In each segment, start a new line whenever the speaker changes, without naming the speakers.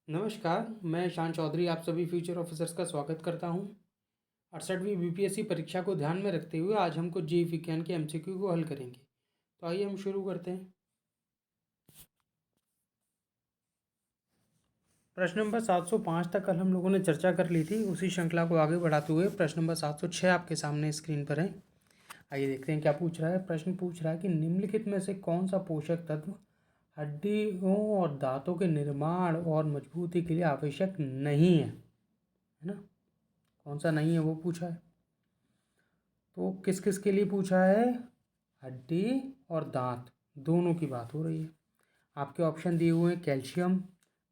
नमस्कार, मैं ईशान चौधरी आप सभी फ्यूचर ऑफिसर्स का स्वागत करता हूं। 68वीं बीपीएससी परीक्षा को ध्यान में रखते हुए आज हम कुछ जीव विज्ञान के एमसीक्यू को हल करेंगे। तो आइए हम शुरू करते हैं। प्रश्न नंबर 705 तक कल हम लोगों ने चर्चा कर ली थी। उसी श्रृंखला को आगे बढ़ाते हुए प्रश्न नंबर 706 आपके सामने स्क्रीन पर है। आइए देखते हैं क्या पूछ रहा है। प्रश्न पूछ रहा है कि निम्नलिखित में से कौन सा पोषक तत्व हड्डियों और दांतों के निर्माण और मजबूती के लिए आवश्यक नहीं है ना? कौन सा नहीं है वो पूछा है। तो किस किस के लिए पूछा है? हड्डी और दांत दोनों की बात हो रही है। आपके ऑप्शन दिए हुए हैं कैल्शियम,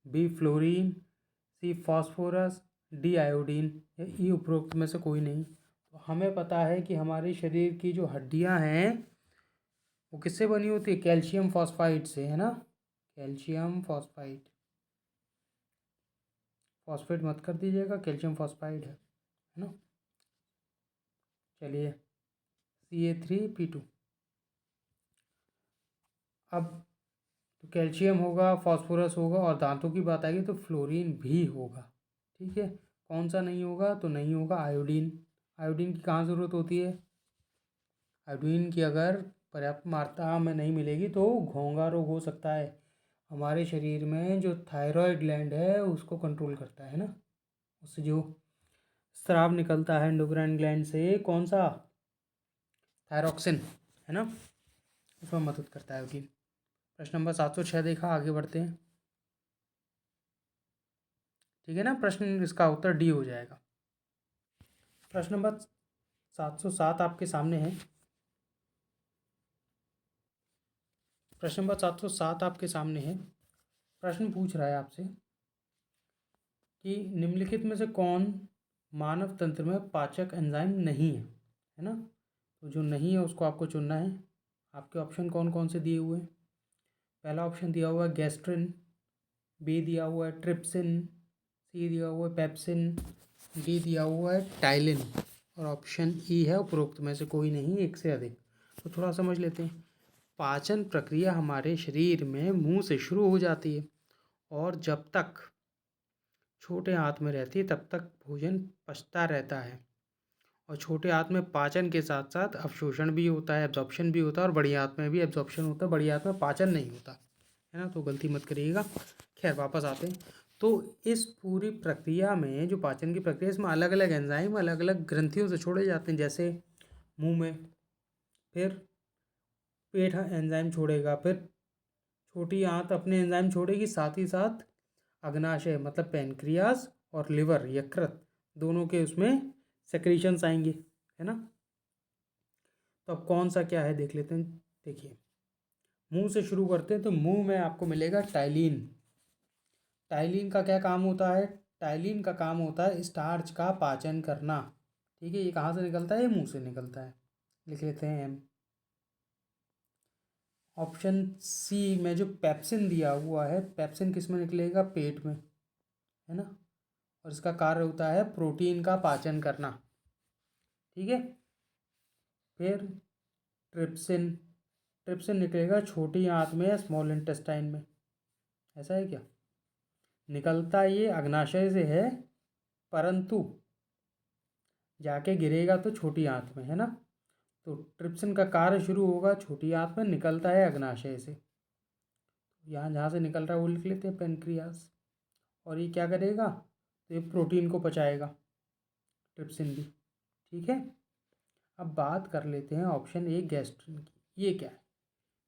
बी फ्लोरीन, सी फास्फोरस, डी आयोडीन या ई उपरोक्त में से कोई नहीं। तो हमें पता है कि हमारे शरीर की जो हड्डियां हैं वो किससे बनी होती है? कैल्शियम फॉस्फाइड से, है ना? कैल्शियम फॉस्फाइड, फॉस्फेट मत कर दीजिएगा, कैल्शियम फॉस्फाइड है ना? चलिए CA3P2। अब तो कैल्शियम होगा, फास्फोरस होगा और दांतों की बात आएगी तो फ्लोरीन भी होगा। ठीक है, कौन सा नहीं होगा? तो नहीं होगा आयोडीन। आयोडीन की कहाँ ज़रूरत होती है? आयोडीन की अगर पर्याप्त मात्रा में नहीं मिलेगी तो घोंघा रोग हो सकता है। हमारे शरीर में जो थायराइड ग्लैंड है उसको कंट्रोल करता है ना, उससे जो स्राव निकलता है एंडोक्राइन ग्लैंड से, कौन सा? थायरॉक्सिन, है ना? उसमें मदद करता है आयोडीन। प्रश्न नंबर 706 देखा, आगे बढ़ते हैं। ठीक है ना? प्रश्न इसका उत्तर डी हो जाएगा। प्रश्न नंबर 707 आपके सामने है। प्रश्न नंबर 707 आपके सामने है। प्रश्न पूछ रहा है आपसे कि निम्नलिखित में से कौन मानव तंत्र में पाचक एंजाइम नहीं है ना? तो जो नहीं है उसको आपको चुनना है। आपके ऑप्शन कौन कौन से दिए हुए हैं? पहला ऑप्शन दिया हुआ है गैस्ट्रिन, बी दिया हुआ है ट्रिप्सिन, सी दिया हुआ है पेप्सिन, डी दिया हुआ है टाइलिन और ऑप्शन ई है उपरोक्त में से कोई नहीं, एक से अधिक। तो थोड़ा समझ लेते हैं। पाचन प्रक्रिया हमारे शरीर में मुंह से शुरू हो जाती है और जब तक छोटे हाथ में रहती है तब तक भोजन पचता रहता है। और छोटे हाथ में पाचन के साथ साथ अवशोषण भी होता है, एब्जॉर्प्शन भी होता है, और बड़ी हाथ में भी एब्जॉर्प्शन होता है, बड़ी हाथ में पाचन नहीं होता, है ना? तो गलती मत करिएगा। खैर वापस आते हैं। तो इस पूरी प्रक्रिया में जो पाचन की प्रक्रिया, इसमें अलग अलग एंजाइम अलग अलग ग्रंथियों से छोड़े जाते हैं। जैसे मुंह में, फिर पेट एंजाइम छोड़ेगा, फिर छोटी आंत अपने एंजाइम छोड़ेगी, साथ ही साथ अग्नाशय मतलब पेनक्रियास और लिवर यकृत दोनों के उसमें सेक्रीशंस आएंगे, है ना? तो अब कौन सा क्या है देख लेते हैं। देखिए, मुंह से शुरू करते हैं तो मुंह में आपको मिलेगा टाइलिन। टाइलिन का क्या काम होता है? टाइलिन का काम होता है स्टार्च का पाचन करना। ठीक है, ये कहाँ से निकलता है? ये मुंह से निकलता है। लिख लेते हैं एम। ऑप्शन सी में जो पेप्सिन दिया हुआ है, पेप्सिन किस में निकलेगा? पेट में, है ना? और इसका कार्य होता है प्रोटीन का पाचन करना। ठीक है, फिर ट्रिप्सिन, ट्रिप्सिन निकलेगा छोटी आंत में या स्मॉल इंटेस्टाइन में। ऐसा है क्या? निकलता ये अग्नाशय से है, परंतु जाके गिरेगा तो छोटी आंत में, है ना? तो ट्रिप्सिन का कार्य शुरू होगा छोटी आंत में, निकलता है अग्नाशय से। यहाँ जहाँ से निकल रहा है वो लिख लेते हैं पेनक्रियास। और ये क्या करेगा? तो ये प्रोटीन को पचाएगा, ट्रिप्सिन भी। ठीक है, अब बात कर लेते हैं ऑप्शन ए गैस्ट्रिन की। ये क्या है?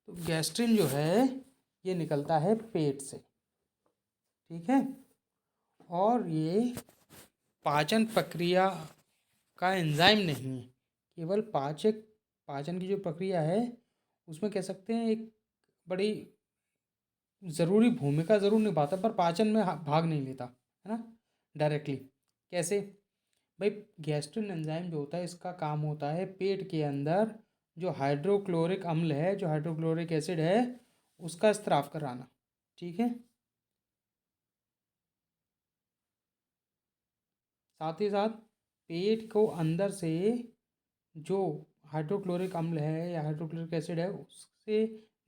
तो गैस्ट्रिन जो है ये निकलता है पेट से। ठीक है, और ये पाचन प्रक्रिया का एंजाइम नहीं है, केवल पाचन की जो प्रक्रिया है उसमें कह सकते हैं एक बड़ी ज़रूरी भूमिका ज़रूर निभाता, पर पाचन में भाग नहीं लेता, है ना? डायरेक्टली कैसे? भाई गैस्ट्रिन एंजाइम जो होता है इसका काम होता है पेट के अंदर जो हाइड्रोक्लोरिक अम्ल है, जो हाइड्रोक्लोरिक एसिड है, उसका स्त्राव कराना। ठीक है, साथ ही साथ पेट को अंदर से जो हाइड्रोक्लोरिक अम्ल है या हाइड्रोक्लोरिक एसिड है उससे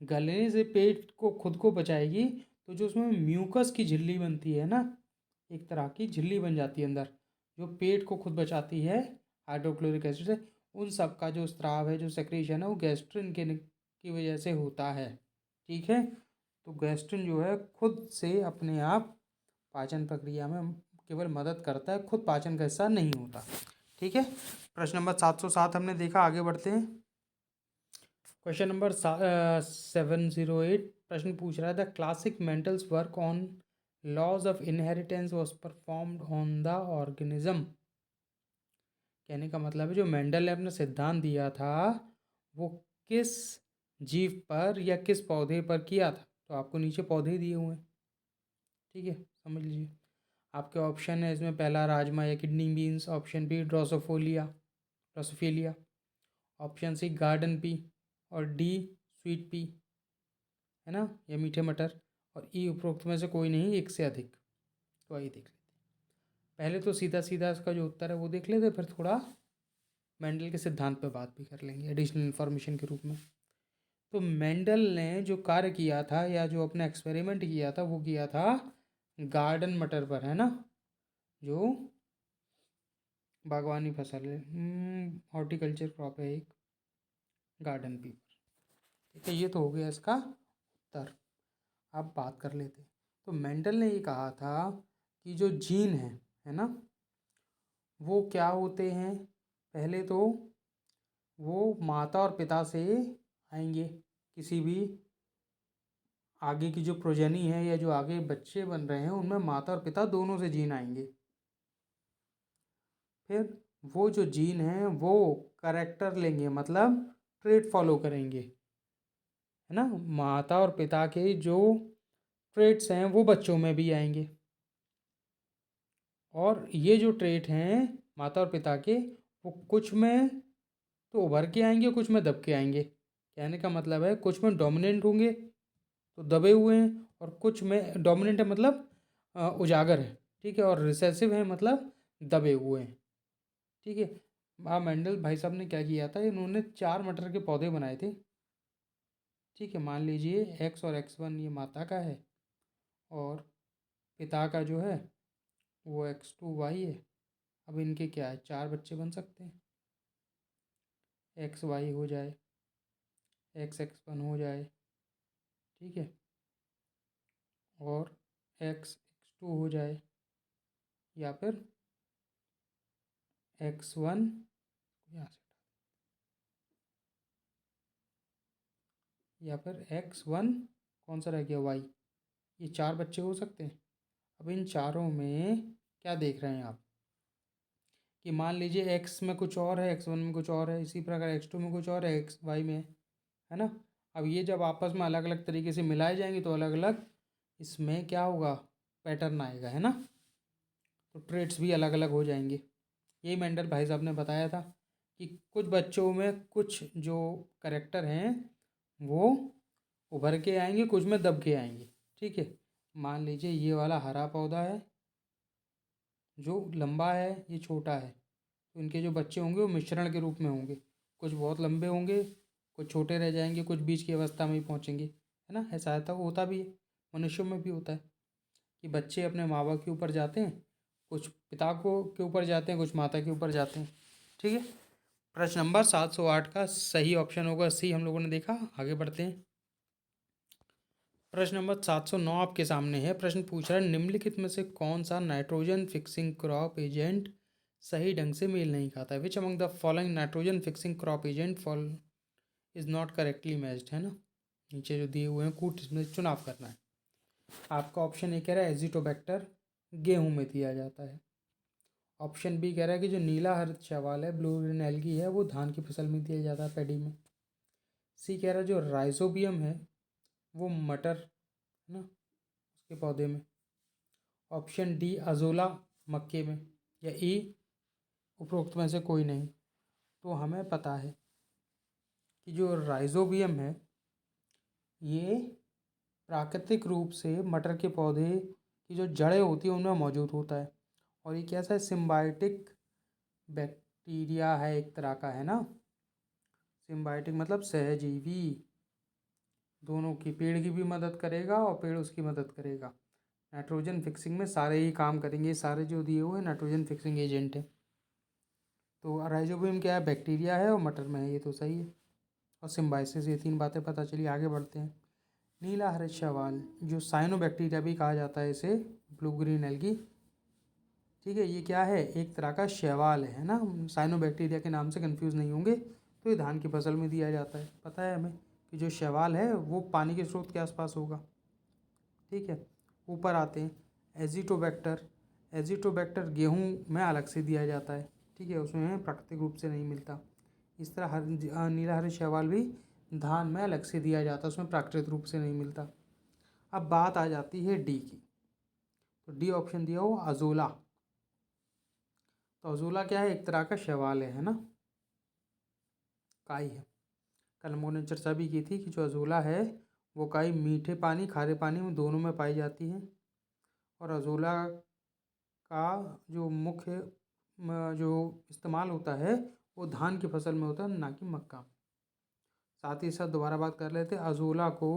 गलने से पेट को खुद को बचाएगी, तो जो उसमें म्यूकस की झिल्ली बनती है ना, एक तरह की झिल्ली बन जाती है अंदर, जो पेट को खुद बचाती है हाइड्रोक्लोरिक एसिड से, उन सब का जो स्राव है, जो सेक्रेशन है, वो गैस्ट्रिन की वजह से होता है। ठीक है, तो गैस्ट्रिन जो है खुद से अपने आप पाचन प्रक्रिया में केवल मदद करता है, खुद पाचन का हिस्सा नहीं होता। ठीक है, प्रश्न नंबर 707 हमने देखा, आगे बढ़ते हैं। क्वेश्चन नंबर 708 प्रश्न पूछ रहा है, the classic Mendel's work on laws of inheritance was performed on the organism. कहने का मतलब है जो मेंडल ने अपना सिद्धांत दिया था वो किस जीव पर या किस पौधे पर किया था। तो आपको नीचे पौधे दिए हुए हैं, ठीक है, समझ लीजिए। आपके ऑप्शन है इसमें, पहला राजमा या kidney beans, option B drosophila, option C garden pea, और डी स्वीट पी, है ना, या मीठे मटर, और ई उपरोक्त में से कोई नहीं, एक से अधिक। तो आइए देख लेते हैं। पहले तो सीधा सीधा इसका जो उत्तर है वो देख लेते, फिर थोड़ा मेंडल के सिद्धांत पे बात भी कर लेंगे एडिशनल इन्फॉर्मेशन के रूप में। तो मेंडल ने जो कार्य किया था या जो अपना एक्सपेरिमेंट किया था वो किया था गार्डन मटर पर, है ना, जो बागवानी फसल है, हॉर्टिकल्चर क्रॉप है एक, गार्डन पी पर। ठीक है, ये तो हो गया इसका उत्तर। अब बात कर लेते हैं। तो मेंडल ने ये कहा था कि जो जीन है ना, वो क्या होते हैं, पहले तो वो माता और पिता से आएंगे, किसी भी आगे की जो प्रोजेनी है या जो आगे बच्चे बन रहे हैं उनमें माता और पिता दोनों से जीन आएंगे। फिर वो जो जीन है वो करेक्टर लेंगे, मतलब ट्रेट फॉलो करेंगे, है ना, माता और पिता के जो ट्रेट्स हैं वो बच्चों में भी आएंगे। और ये जो ट्रेट हैं माता और पिता के, वो कुछ में तो उभर के आएंगे, कुछ में दब के आएंगे। कहने का मतलब है कुछ में डोमिनेंट होंगे तो दबे हुए हैं, और कुछ में डोमिनेंट है मतलब उजागर है, ठीक है, और रिसेसिव है मतलब दबे हुए हैं। ठीक है, मेंडल भाई साहब ने क्या किया था, इन्होंने 4 मटर के पौधे बनाए थे। ठीक है, मान लीजिए एक्स और एक्स1 ये माता का है, और पिता का जो है वो x2 y है। अब इनके क्या है, 4 बच्चे बन सकते हैं, XY हो जाए, XX1 हो जाए, ठीक है, और XX2 हो जाए, या फिर X1 यहाँ से, या फिर X1 कौन सा रह गया, Y। ये 4 बच्चे हो सकते हैं। अब इन चारों में क्या देख रहे हैं आप कि मान लीजिए एक्स में कुछ और है, X1 में कुछ और है, इसी प्रकार X2 में कुछ और है, XY में है ना। अब ये जब आपस में अलग अलग तरीके से मिलाए जाएंगे तो अलग अलग इसमें क्या होगा, पैटर्न आएगा, है ना, तो ट्रेड्स भी अलग अलग हो जाएंगे। यही मेंडल भाई साहब ने बताया था कि कुछ बच्चों में कुछ जो करेक्टर हैं वो उभर के आएंगे, कुछ में दब के आएंगे। ठीक है, मान लीजिए ये वाला हरा पौधा है, जो लंबा है ये छोटा है, तो इनके जो बच्चे होंगे वो मिश्रण के रूप में होंगे, कुछ बहुत लंबे होंगे, कुछ छोटे रह जाएंगे, कुछ बीच की अवस्था में ही पहुँचेंगे, है ना। ऐसा होता होता भी है, मनुष्यों में भी होता है कि बच्चे अपने माँ बाप के ऊपर जाते हैं, कुछ पिता को के ऊपर जाते हैं, कुछ माता के ऊपर जाते हैं। ठीक है, प्रश्न नंबर 708 का सही ऑप्शन होगा सी, हम लोगों ने देखा। आगे बढ़ते हैं। प्रश्न नंबर 709 आपके सामने है। प्रश्न पूछ रहा है, निम्नलिखित में से कौन सा नाइट्रोजन फिक्सिंग क्रॉप एजेंट सही ढंग से मेल नहीं खाता है। Which among the following nitrogen fixing crop agent fall is not correctly matched, है ना। नीचे जो दिए हुए हैं कूट, इसमें चुनाव करना है आपका। ऑप्शन ए कह रहा है एजिटोबैक्टर, गेहूं में दिया जाता है। ऑप्शन बी कह रहा है कि जो नीला हरित शैवाल है, ब्लू ग्रीन एल्गी है, वो धान की फसल में दिया जाता है, पैडी में। सी कह रहा है जो राइजोबियम है वो मटर, है ना, उसके पौधे में। ऑप्शन डी अजोला, मक्के में। या ई उपरोक्त में से कोई नहीं। तो हमें पता है कि जो राइजोबियम है ये प्राकृतिक रूप से मटर के पौधे की जो जड़ें होती हैं उनमें मौजूद होता है, और ये कैसा है, सिम्बायोटिक बैक्टीरिया है एक तरह का, है ना। सिम्बायोटिक मतलब सहजीवी। दोनों की, पेड़ की भी मदद करेगा और पेड़ उसकी मदद करेगा। नाइट्रोजन फिक्सिंग में सारे ही काम करेंगे, सारे जो दिए हुए नाइट्रोजन फिक्सिंग एजेंट है। तो राइजोबियम क्या है, बैक्टीरिया है, और मटर में है, ये तो सही है। और सिम्बाइसिस, ये 3 बातें पता चली। आगे बढ़ते हैं। नीला हरित शैवाल, जो साइनोबैक्टीरिया भी कहा जाता है इसे, ब्लू ग्रीन एल्गी, ठीक है, ये क्या है, एक तरह का शैवाल है ना। साइनोबैक्टीरिया के नाम से कंफ्यूज नहीं होंगे। तो ये धान की फसल में दिया जाता है। पता है हमें कि जो शैवाल है वो पानी के स्रोत के आसपास होगा। ठीक है, ऊपर आते हैं। एजिटोबैक्टर, एजिटोबैक्टर गेहूँ में अलग से दिया जाता है। ठीक है, उसमें प्राकृतिक रूप से नहीं मिलता। इस तरह नीला हरित शैवाल भी धान में अलग से दिया जाता है, उसमें प्राकृतिक रूप से नहीं मिलता। अब बात आ जाती है डी की। तो डी ऑप्शन दिया हो अजोला। तो अजोला क्या है, एक तरह का शैवाल है ना, काई है। कल हम लोगों ने चर्चा भी की थी कि जो अजोला है वो काई मीठे पानी खारे पानी में दोनों में पाई जाती है। और अजोला का जो मुख्य जो इस्तेमाल होता है वो धान की फसल में होता है, ना कि मक्का। साथ ही साथ दोबारा बात कर लेते हैं, अजोला को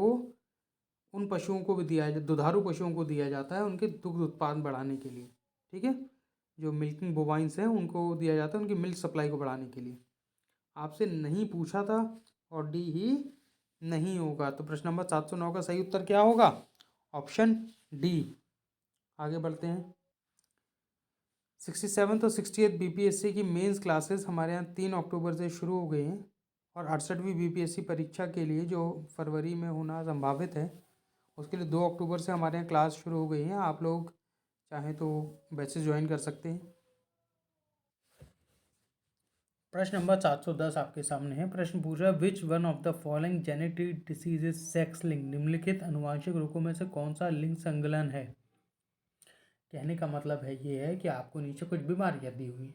उन पशुओं को भी दिया जाता, दुधारू पशुओं को दिया जाता है उनके दुग्ध उत्पादन बढ़ाने के लिए। ठीक है, जो मिल्किंग बोवाइंस हैं उनको दिया जाता है उनकी मिल्क सप्लाई को बढ़ाने के लिए। आपसे नहीं पूछा था और डी ही नहीं होगा। तो प्रश्न नंबर 709 का सही उत्तर क्या होगा, ऑप्शन डी। आगे बढ़ते हैं। 67 और 68 बीपीएससी की मेंस क्लासेस हमारे यहाँ 3 अक्टूबर से शुरू हो गई हैं। और 68वीं बीपीएससी परीक्षा के लिए जो फरवरी में होना संभावित है उसके लिए 2 अक्टूबर से हमारे यहाँ क्लास शुरू हो गई हैं। आप लोग चाहें तो बैचेस ज्वाइन कर सकते हैं। प्रश्न नंबर 710 आपके सामने है। प्रश्न पूछ रहा है, which one of the following genetic disease is sex link. निम्नलिखित अनुवांशिक रोगों में से कौन सा लिंग संगलन है। कहने का मतलब है ये है कि आपको नीचे कुछ बीमारियां दी हुई हैं।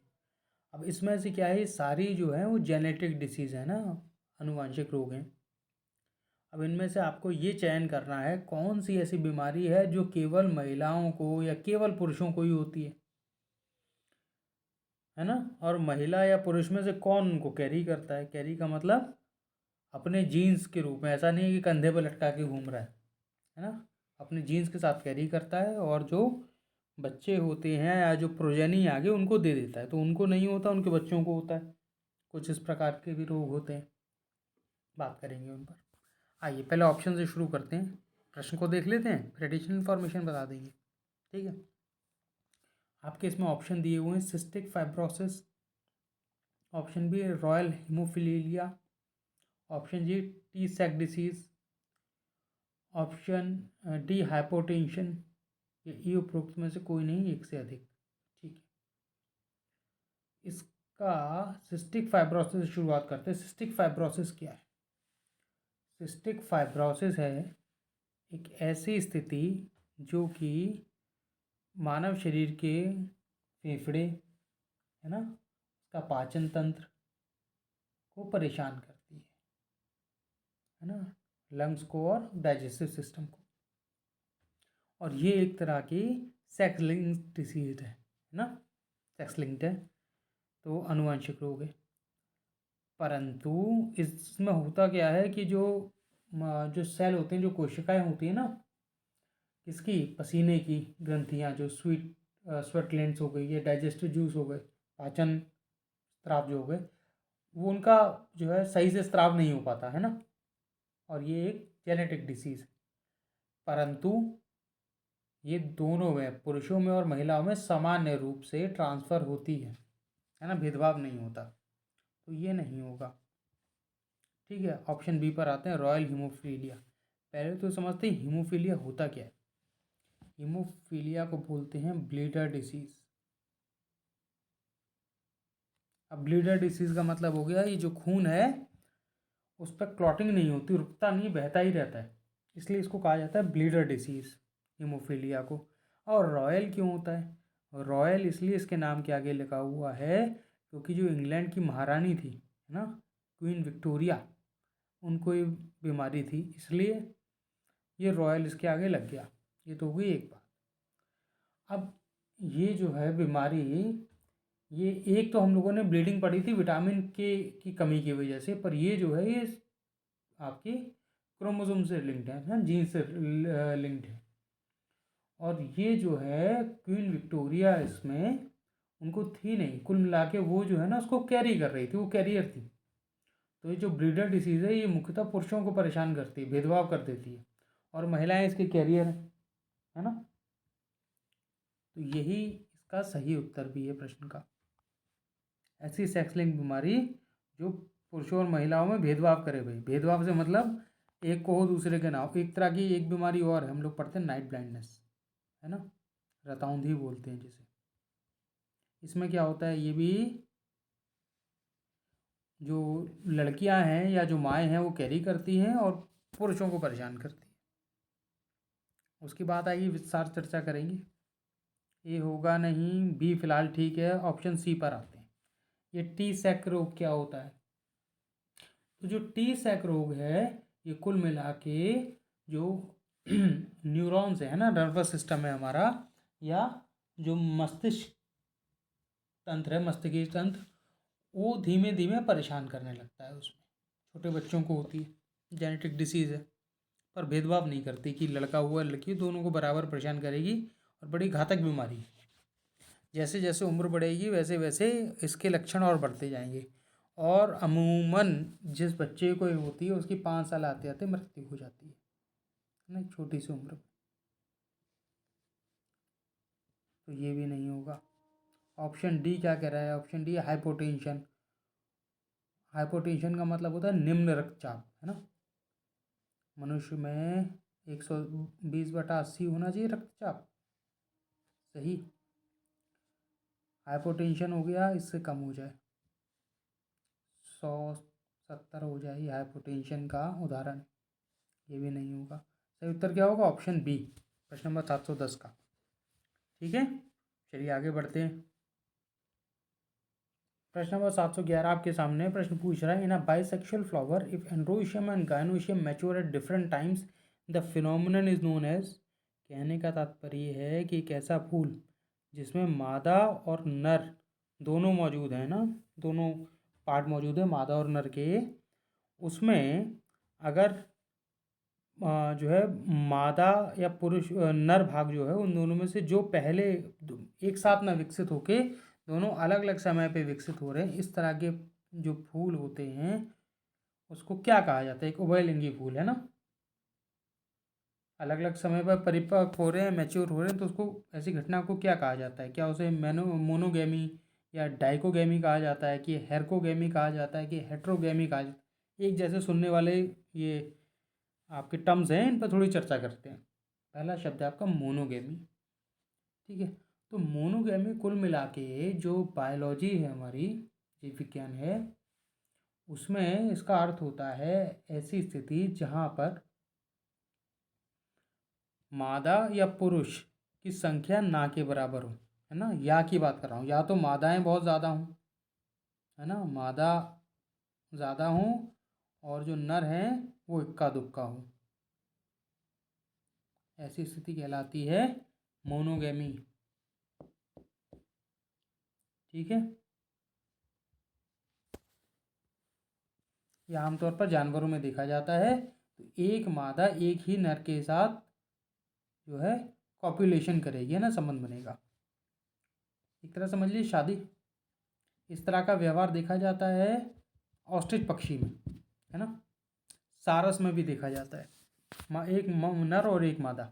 अब इसमें से क्या है, सारी जो है वो जेनेटिक डिसीज है ना, अनुवांशिक रोग हैं। अब इनमें से आपको ये चयन करना है कौन सी ऐसी बीमारी है जो केवल महिलाओं को या केवल पुरुषों को ही होती है ना। और महिला या पुरुष में से कौन उनको कैरी करता है। कैरी का मतलब अपने जीन्स के रूप में, ऐसा नहीं है कि कंधे पर लटका के घूम रहा है ना, अपने जीन्स के साथ कैरी करता है। और जो बच्चे होते हैं या जो प्रोजेनी आगे उनको दे देता है, तो उनको नहीं होता, उनके बच्चों को होता है। कुछ इस प्रकार के भी रोग होते हैं, बात करेंगे उन पर। आइए पहले ऑप्शन से शुरू करते हैं। प्रश्न को देख लेते हैं, फिर एडिशनल इन्फॉर्मेशन बता देंगे। ठीक है, आपके इसमें ऑप्शन दिए हुए हैं, cystic fibrosis, option B royal haemophilia, option G Tay Sachs disease, option D hypotension. ये उपरोक्त में से कोई नहीं, एक से अधिक। ठीक है, इसका सिस्टिक फाइब्रोसिस से शुरुआत करते हैं। सिस्टिक फाइब्रोसिस क्या है। सिस्टिक फाइब्रोसिस है एक ऐसी स्थिति जो कि मानव शरीर के फेफड़े है ना, उसका पाचन तंत्र को परेशान करती है ना, लंग्स को और डाइजेस्टिव सिस्टम को। और ये एक तरह की सेक्स लिंक्ड डिसीज है ना, सेक्स लिंक्ड है, तो अनुवांशिक रोग है। परंतु इसमें होता क्या है कि जो जो सेल होते हैं, जो कोशिकाएं होती हैं ना, किसकी, पसीने की ग्रंथियां, जो स्वेट ग्लैंड्स हो गई, या डाइजेस्टिव जूस हो गए, पाचन स्राव जो हो गए, वो उनका जो है सही से स्राव नहीं हो पाता है ना। और ये एक जेनेटिक डिसीज है। परंतु ये दोनों में, पुरुषों में और महिलाओं में सामान्य रूप से ट्रांसफ़र होती है ना, भेदभाव नहीं होता। तो ये नहीं होगा। ठीक है, ऑप्शन बी पर आते हैं, रॉयल हीमोफीलिया। पहले तो समझते हैं हीमोफीलिया होता क्या है। हीमोफीलिया को बोलते हैं ब्लीडर डिसीज। अब ब्लीडर डिसीज का मतलब हो गया ये जो खून है उस पर क्लॉटिंग नहीं होती, रुकता नहीं, बहता ही रहता है, इसलिए इसको कहा जाता है ब्लीडर डिसीज, हीमोफीलिया को। और रॉयल क्यों होता है, रॉयल इसलिए इसके नाम के आगे लिखा हुआ है क्योंकि जो इंग्लैंड की महारानी थी है ना, क्वीन विक्टोरिया, उनको ये बीमारी थी, इसलिए ये रॉयल इसके आगे लग गया। ये तो हुई एक बात। अब ये जो है बीमारी, ये एक तो हम लोगों ने ब्लीडिंग पढ़ी थी विटामिन के की कमी की वजह से, पर ये जो है ये आपकी क्रोमोसोम से लिंक्ड है, जीन से लिंक्ड है। और ये जो है क्वीन विक्टोरिया इसमें उनको थी नहीं, कुल मिला के वो जो है ना उसको कैरी कर रही थी, वो कैरियर थी। तो ये जो ब्रीडर डिसीज़ है ये मुख्यतः पुरुषों को परेशान करती है, भेदभाव कर देती है, और महिलाएं इसके कैरियर हैं, है ना। तो यही इसका सही उत्तर भी है प्रश्न का। ऐसी सेक्स लिंक बीमारी जो पुरुषों और महिलाओं में भेदभाव करे भाई। भेदभाव से मतलब एक को हो दूसरे के ना हो। एक तरह की एक बीमारी और है, हम लोग पढ़ते हैं नाइट ब्लाइंडनेस, है ना, रतौंधी बोलते हैं जिसे। इसमें क्या होता है, ये भी जो लड़कियां हैं या जो माएँ हैं वो कैरी करती हैं और पुरुषों को परेशान करती हैं। उसकी बात आएगी, विस्तार चर्चा करेंगे। ए होगा नहीं, बी फिलहाल ठीक है, ऑप्शन सी पर आते हैं। ये टी सैक रोग क्या होता है? तो जो टी सैक रोग है ये कुल मिला के जो न्यूरॉन्स है ना, नर्वस सिस्टम है हमारा, या जो मस्तिष्क तंत्र है, मस्तिष्कीय तंत्र, वो धीमे धीमे परेशान करने लगता है। उसमें छोटे बच्चों को होती है, जेनेटिक डिसीज़ है, पर भेदभाव नहीं करती कि लड़का हुआ लड़की, दोनों को बराबर परेशान करेगी, और बड़ी घातक बीमारी है। जैसे जैसे उम्र बढ़ेगी वैसे वैसे इसके लक्षण और बढ़ते जाएंगे, और अमूमन जिस बच्चे को होती है उसकी 5 साल आते आते मृत्यु हो जाती है ना, छोटी सी उम्र में। तो ये भी नहीं होगा। ऑप्शन डी क्या कह रहा है? Option D hypotension. हाइपोटेंशन का मतलब होता है निम्न रक्तचाप, है ना। मनुष्य में 120/80 होना चाहिए रक्तचाप, सही। हाइपोटेंशन हो गया, इससे कम हो जाए, 170 हो जाए, ये हाइपोटेंशन का उदाहरण। ये भी नहीं होगा। सही उत्तर क्या होगा? ऑप्शन बी, प्रश्न नंबर 710 का। ठीक है, चलिए आगे बढ़ते हैं। प्रश्न नंबर 711 आपके सामने प्रश्न पूछ रहा है, in a bisexual flower if androecium and gynoecium mature at different times the phenomenon is known as. कहने का तात्पर्य है कि एक ऐसा फूल जिसमें मादा और नर दोनों मौजूद हैं ना, दोनों पार्ट मौजूद है मादा और नर के, उसमें अगर जो है मादा या पुरुष नर भाग जो है उन दोनों में से जो पहले एक साथ ना विकसित होके दोनों अलग अलग समय पे विकसित हो रहे हैं, इस तरह के जो फूल होते हैं उसको क्या कहा जाता है? एक उभयलिंगी फूल है ना, अलग अलग समय पर परिपक्व हो रहे हैं, मैच्योर हो रहे हैं, तो उसको ऐसी घटना को क्या कहा जाता है? क्या उसे मोनोगेमी या डाइकोगेमी कहा जाता है, कि हेरकोगेमी कहा जाता है, कि हेट्रोगेमी कहा जाता है? एक जैसे सुनने वाले ये आपके टर्म्स हैं, इन पर थोड़ी चर्चा करते हैं। पहला शब्द है आपका मोनोगेमी, ठीक है। तो मोनोगेमी कुल मिला के जो बायोलॉजी है हमारी, जीव विज्ञान है, उसमें इसका अर्थ होता है ऐसी स्थिति जहाँ पर मादा या पुरुष की संख्या ना के बराबर हो, है ना। या की बात कर रहा हूँ, या तो मादाएं बहुत ज़्यादा हों, है ना, मादा ज़्यादा हों, और जो नर हैं वो इक्का दुक्का हो, ऐसी स्थिति कहलाती है मोनोगेमी। ठीक है, यह आमतौर पर जानवरों में देखा जाता है। तो एक मादा एक ही नर के साथ जो है कॉपुलेशन करेगी, है ना, संबंध बनेगा। एक तरह समझ लीजिए शादी। इस तरह का व्यवहार देखा जाता है ऑस्ट्रिच पक्षी में, है ना, सारस में भी देखा जाता है, एक नर और एक मादा।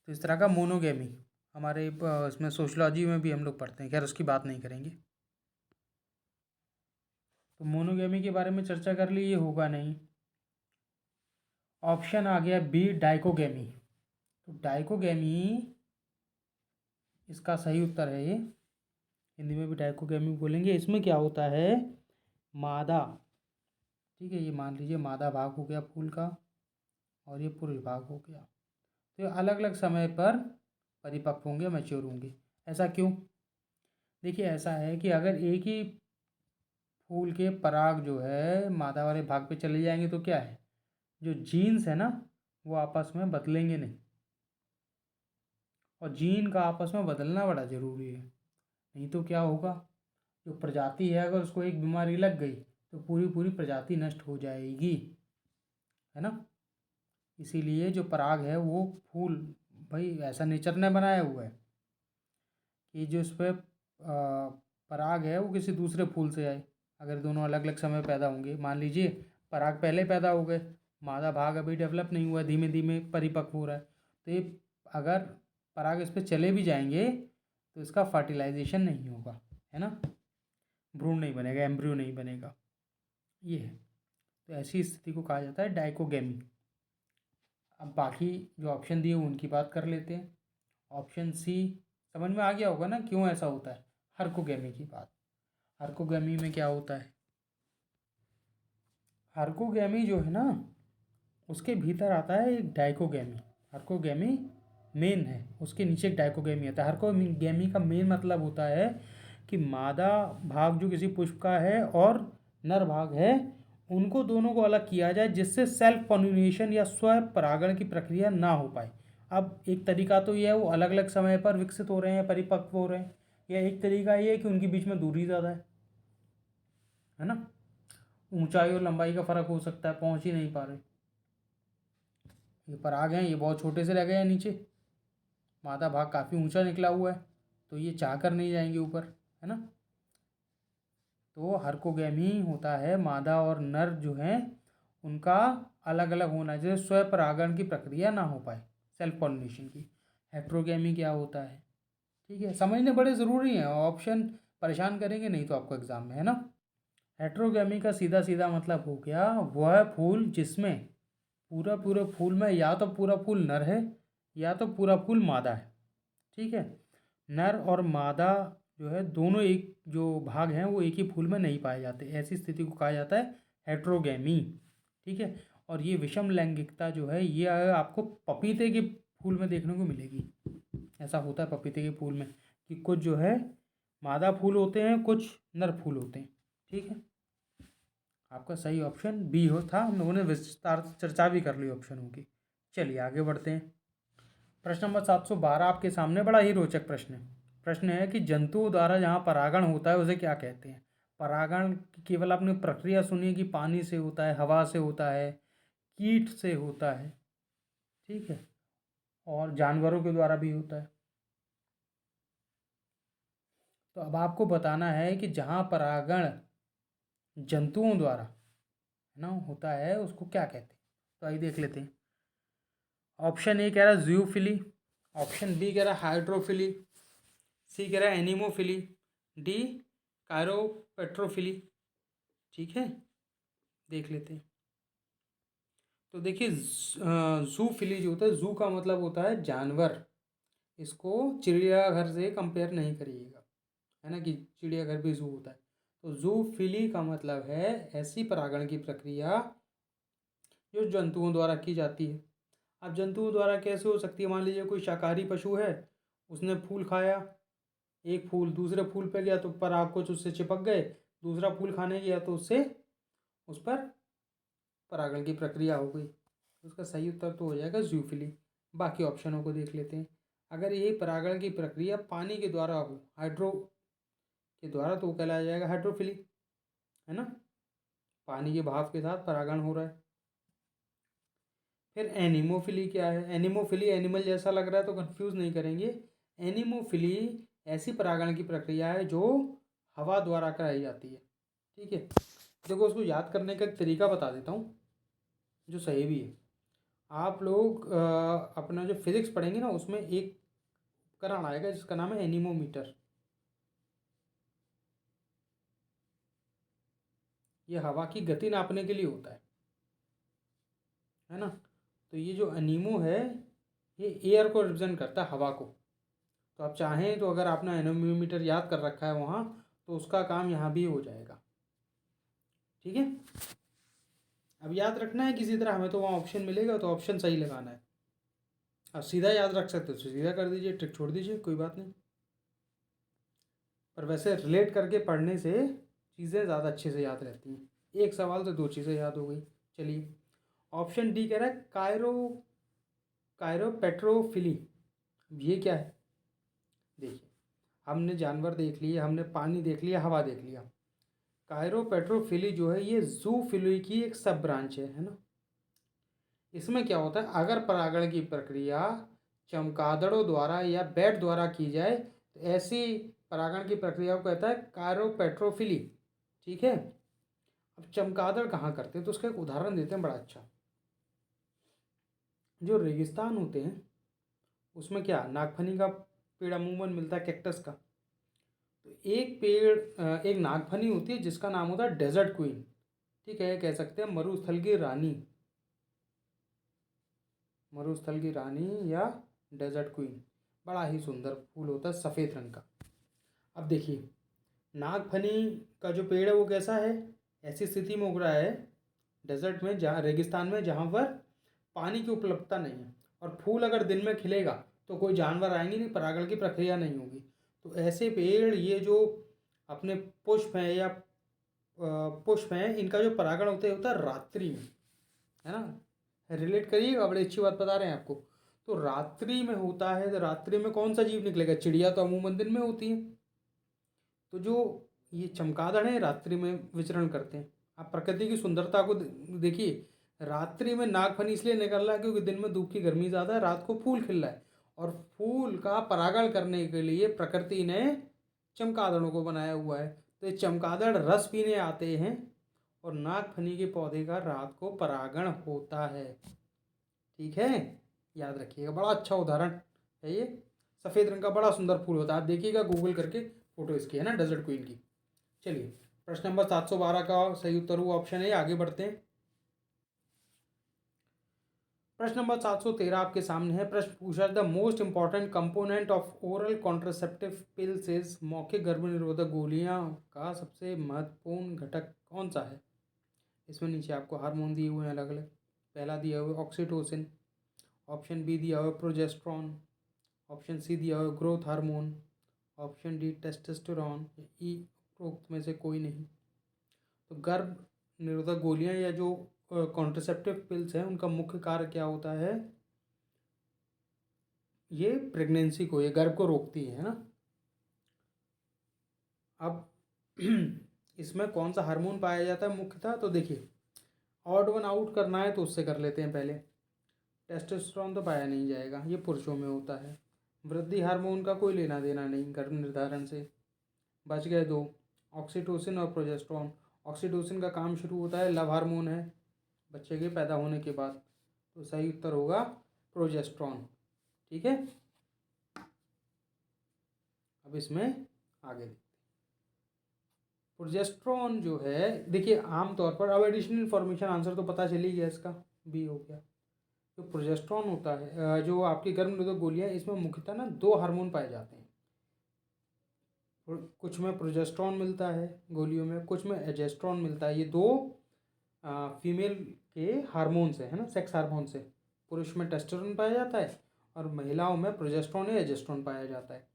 तो इस तरह का मोनोगेमी हमारे इसमें सोशलॉजी में भी हम लोग पढ़ते हैं, खैर उसकी बात नहीं करेंगे। तो मोनोगेमी के बारे में चर्चा कर ली, ये होगा नहीं। ऑप्शन आ गया बी, डाइकोगेमी। तो डाइकोगेमी इसका सही उत्तर है, ये हिंदी में भी डाइकोगेमी बोलेंगे। इसमें क्या होता है, मादा, ठीक है, ये मान लीजिए मादा भाग हो गया फूल का, और ये पुरुष भाग हो गया। तो ये अलग अलग समय पर परिपक्व होंगे, मैच्योर होंगे। ऐसा क्यों? देखिए ऐसा है कि अगर एक ही फूल के पराग जो है मादा वाले भाग पे चले जाएंगे तो क्या है, जो जीन्स है ना वो आपस में बदलेंगे नहीं, और जीन का आपस में बदलना बड़ा ज़रूरी है। नहीं तो क्या होगा, जो प्रजाति है अगर उसको एक बीमारी लग गई तो पूरी पूरी प्रजाति नष्ट हो जाएगी। है ना। इसीलिए जो पराग है वो फूल, भाई ऐसा नेचर ने बनाया हुआ है कि जो इस पर पराग है वो किसी दूसरे फूल से आए। अगर दोनों अलग अलग समय पैदा होंगे, मान लीजिए पराग पहले पैदा हो गए, मादा भाग अभी डेवलप नहीं हुआ, धीमे धीमे परिपक्व हो रहा है, तो ये अगर पराग इस पर चले भी जाएंगे तो इसका फर्टिलाइजेशन नहीं होगा, है ना, भ्रूण नहीं बनेगा, एम्ब्रियो नहीं बनेगा, ये है। तो ऐसी स्थिति को कहा जाता है डाइकोगेमी। अब बाकी जो ऑप्शन दिए उनकी बात कर लेते हैं। ऑप्शन सी समझ में आ गया होगा ना क्यों ऐसा होता है, हर्कोगेमी की बात। हर्कोगेमी में क्या होता है, हर्कोगेमी जो है ना उसके भीतर आता है एक डाइकोगेमी। हर्कोगेमी मेन है, उसके नीचे एक डाइकोगेमी आता है। हर्कोगेमी का मेन मतलब होता है कि मादा भाग जो किसी पुष्प का है और नर भाग है, उनको दोनों को अलग किया जाए जिससे सेल्फ पॉलिनेशन या स्व परागण की प्रक्रिया ना हो पाए। अब एक तरीका तो ये है वो अलग अलग समय पर विकसित हो रहे हैं, परिपक्व हो रहे हैं, या एक तरीका ये है कि उनके बीच में दूरी ज़्यादा है ना, ऊंचाई और लंबाई का फ़र्क हो सकता है, पहुंच ही नहीं पा रहे। ये पराग हैं, ये बहुत छोटे से रह गए हैं नीचे, मादा भाग काफ़ी ऊंचा निकला हुआ है, तो ये चाह कर नहीं जाएंगे ऊपर, है ना। तो हर्कोगेमी होता है मादा और नर जो हैं उनका अलग अलग होना, जैसे स्वपरागण की प्रक्रिया ना हो पाए, सेल्फ पॉलिनेशन की। हेट्रोगेमी क्या होता है, ठीक है, समझने बड़े ज़रूरी हैं, ऑप्शन परेशान करेंगे नहीं तो आपको एग्ज़ाम में, है ना। हेट्रोगेमी का सीधा सीधा मतलब हो गया वह फूल जिसमें पूरा पूरा फूल में या तो पूरा फूल नर है या तो पूरा फूल मादा है, ठीक है। नर और मादा जो है दोनों एक जो भाग हैं वो एक ही फूल में नहीं पाए जाते, ऐसी स्थिति को कहा जाता है हेट्रोगेमी, ठीक है। और ये विषम लैंगिकता जो है ये आपको पपीते के फूल में देखने को मिलेगी। ऐसा होता है पपीते के फूल में कि कुछ जो है मादा फूल होते हैं, कुछ नर फूल होते हैं, ठीक है। आपका सही ऑप्शन बी हो था, हम लोगों ने विस्तार से चर्चा भी कर ली ऑप्शनों की। चलिए आगे बढ़ते हैं। प्रश्न नंबर 712 आपके सामने बड़ा ही रोचक प्रश्न है। प्रश्न है कि जंतुओं द्वारा जहाँ परागण होता है उसे क्या कहते हैं। परागण की केवल आपने प्रक्रिया सुनी है कि पानी से होता है, हवा से होता है, कीट से होता है, ठीक है, और जानवरों के द्वारा भी होता है। तो अब आपको बताना है कि जहाँ परागण जंतुओं द्वारा है ना होता है उसको क्या कहते हैं। तो आइए देख लेते हैं। ऑप्शन ए कह रहा है जूफिली, ऑप्शन बी कह रहा है हाइड्रोफिली, सी कह रहा है एनिमोफिली, डी कायरोपेट्रोफिली, ठीक है, देख लेते हैं। तो देखिए जूफिली जो होता है, जू का मतलब होता है जानवर, इसको चिड़ियाघर से कंपेयर नहीं करिएगा, है ना, कि चिड़ियाघर भी जू होता है। तो जूफिली का मतलब है ऐसी परागण की प्रक्रिया जो जंतुओं द्वारा की जाती है। अब जंतुओं द्वारा कैसे हो सकती है, मान लीजिए कोई शाकाहारी पशु है, उसने फूल खाया, एक फूल दूसरे फूल पे गया तो पराग कुछ उससे चिपक गए, दूसरा फूल खाने गया तो उससे उस पर परागण की प्रक्रिया हो गई। उसका सही उत्तर तो हो जाएगा जूफिली। बाकी ऑप्शनों को देख लेते हैं। अगर यही परागण की प्रक्रिया पानी के द्वारा हो, हाइड्रो के द्वारा, तो वो कहलाया जाएगा हाइड्रोफिली, है ना, पानी के भाप के साथ परागण हो रहा है। फिर एनिमोफिली क्या है, एनिमोफिली एनिमल जैसा लग रहा है तो कंफ्यूज नहीं करेंगे। एनिमोफिली ऐसी परागण की प्रक्रिया है जो हवा द्वारा कराई जाती है, ठीक है। देखो उसको याद करने का एक तरीका बता देता हूँ जो सही भी है। आप लोग अपना जो फिजिक्स पढ़ेंगे ना उसमें एक उपकरण आएगा जिसका नाम है एनीमोमीटर। ये हवा की गति नापने के लिए होता है ना। तो ये जो एनीमो है ये एयर को रिप्रेजेंट करता है, हवा को। तो आप चाहें तो अगर आपने एनीमोमीटर याद कर रखा है वहाँ तो उसका काम यहाँ भी हो जाएगा, ठीक है। अब याद रखना है किसी तरह, हमें तो वहाँ ऑप्शन मिलेगा तो ऑप्शन सही लगाना है। आप सीधा याद रख सकते हो तो सीधा कर दीजिए, ट्रिक छोड़ दीजिए, कोई बात नहीं। पर वैसे रिलेट करके पढ़ने से चीज़ें ज़्यादा अच्छे से याद रहती हैं। एक सवाल से दो चीज़ें याद हो गई। चलिए ऑप्शन डी कह रहा है कायरोपेट्रोफिली। ये क्या है, देखिए हमने जानवर देख लिए, हमने पानी देख लिया, हवा देख लिया। कायरोपेट्रोफिली जो है ये जूफिली की एक सब ब्रांच है ना। इसमें क्या होता है, अगर परागण की प्रक्रिया चमगादड़ों द्वारा या बैट द्वारा की जाए तो ऐसी परागण की प्रक्रिया को कहता है कायरोपेट्रोफिली। ठीक है। अब चमगादड़ कहाँ करते हैं तो उसका एक उदाहरण देते हैं बड़ा अच्छा। जो रेगिस्तान होते हैं उसमें क्या नागफनी का पेड़ अमूमन मिलता है, कैक्टस का। तो एक पेड़ एक नागफनी होती है जिसका नाम होता है डेजर्ट क्वीन। ठीक है, कह सकते हैं मरुस्थल की रानी, मरुस्थल की रानी या डेजर्ट क्वीन। बड़ा ही सुंदर फूल होता है सफ़ेद रंग का। अब देखिए, नागफनी का जो पेड़ है वो कैसा है, ऐसी स्थिति में उग रहा है डेजर्ट में, जहाँ रेगिस्तान में, जहाँ पर पानी की उपलब्धता नहीं है। और फूल अगर दिन में खिलेगा तो कोई जानवर आएंगे नहीं, परागण की प्रक्रिया नहीं होगी। तो ऐसे पेड़, ये जो अपने पुष्प हैं या पुष्प हैं, इनका जो परागण होता है रात्रि में, है ना। रिलेट करिएगा, बड़ी अच्छी बात बता रहे हैं आपको। तो रात्रि में होता है, तो रात्रि में कौन सा जीव निकलेगा, चिड़िया तो अमूमन दिन में होती है। तो जो ये चमगादड़ हैं रात्रि में विचरण करते हैं। आप प्रकृति की सुंदरता को देखिए, रात्रि में नागफनी इसलिए निकल रहा है क्योंकि दिन में धूप की गर्मी ज़्यादा है, रात को फूल खिल रहा है। और फूल का परागण करने के लिए प्रकृति ने चमगादड़ों को बनाया हुआ है। तो ये चमगादड़ रस पीने आते हैं और नागफनी के पौधे का रात को परागण होता है। ठीक है, याद रखिएगा, बड़ा अच्छा उदाहरण है ये। सफ़ेद रंग का बड़ा सुंदर फूल होता है, आप देखिएगा गूगल करके, फोटो इसकी है ना डेजर्ट क्वीन की। चलिए, प्रश्न नंबर 712 का सही उत्तर हुआ ऑप्शन है, आगे बढ़ते हैं। प्रश्न नंबर 713 आपके सामने है। प्रश्न पूछा, the most important component of oral contraceptive pills is, मौखिक गर्भनिरोधक गोलियां का सबसे महत्वपूर्ण घटक कौन सा है। इसमें नीचे आपको हार्मोन दिए हुए हैं अलग अलग। पहला दिया हुआ है ऑक्सीटोसिन, ऑप्शन बी दिया हुआ है प्रोजेस्ट्रॉन, ऑप्शन सी दिया हुआ है growth hormone, option D testosterone, E उपरोक्त में से कोई नहीं। तो गर्भ निरोधक गोलियां या जो कॉन्ट्रासेप्टिव पिल्स हैं उनका मुख्य कार्य क्या होता है, ये प्रेगनेंसी को, ये गर्भ को रोकती है ना। अब इसमें कौन सा हार्मोन पाया जाता है मुख्यतः, तो देखिए, ऑड वन आउट करना है तो उससे कर लेते हैं पहले। टेस्टोस्टेरोन तो पाया नहीं जाएगा, ये पुरुषों में होता है। वृद्धि हार्मोन का कोई लेना देना नहीं गर्भ निर्धारण से। बच गए दो, ऑक्सीटोसिन और प्रोजेस्ट्रॉन। ऑक्सीटोसिन का काम शुरू होता है, लव हार्मोन है, बच्चे के पैदा होने के बाद। तो सही उत्तर होगा प्रोजेस्ट्रॉन। ठीक है, अब इसमें आगे प्रोजेस्ट्रॉन जो है, देखिए आमतौर पर, अब एडिशनल इन्फॉर्मेशन, आंसर तो पता चल ही गया इसका, बी हो गया। जो प्रोजेस्ट्रॉन होता है, जो आपकी गर्भ निरोधक गोलियां, इसमें मुख्यतः ना दो हार्मोन पाए जाते हैं। कुछ में प्रोजेस्ट्रॉन मिलता है गोलियों में, कुछ में एजेस्ट्रॉन मिलता है। ये दो फीमेल के हार्मोन्स है ना, सेक्स हार्मोन से। पुरुष में टेस्टोस्टेरोन पाया जाता है और महिलाओं में प्रोजेस्ट्रॉन या एजेस्ट्रॉन पाया जाता है।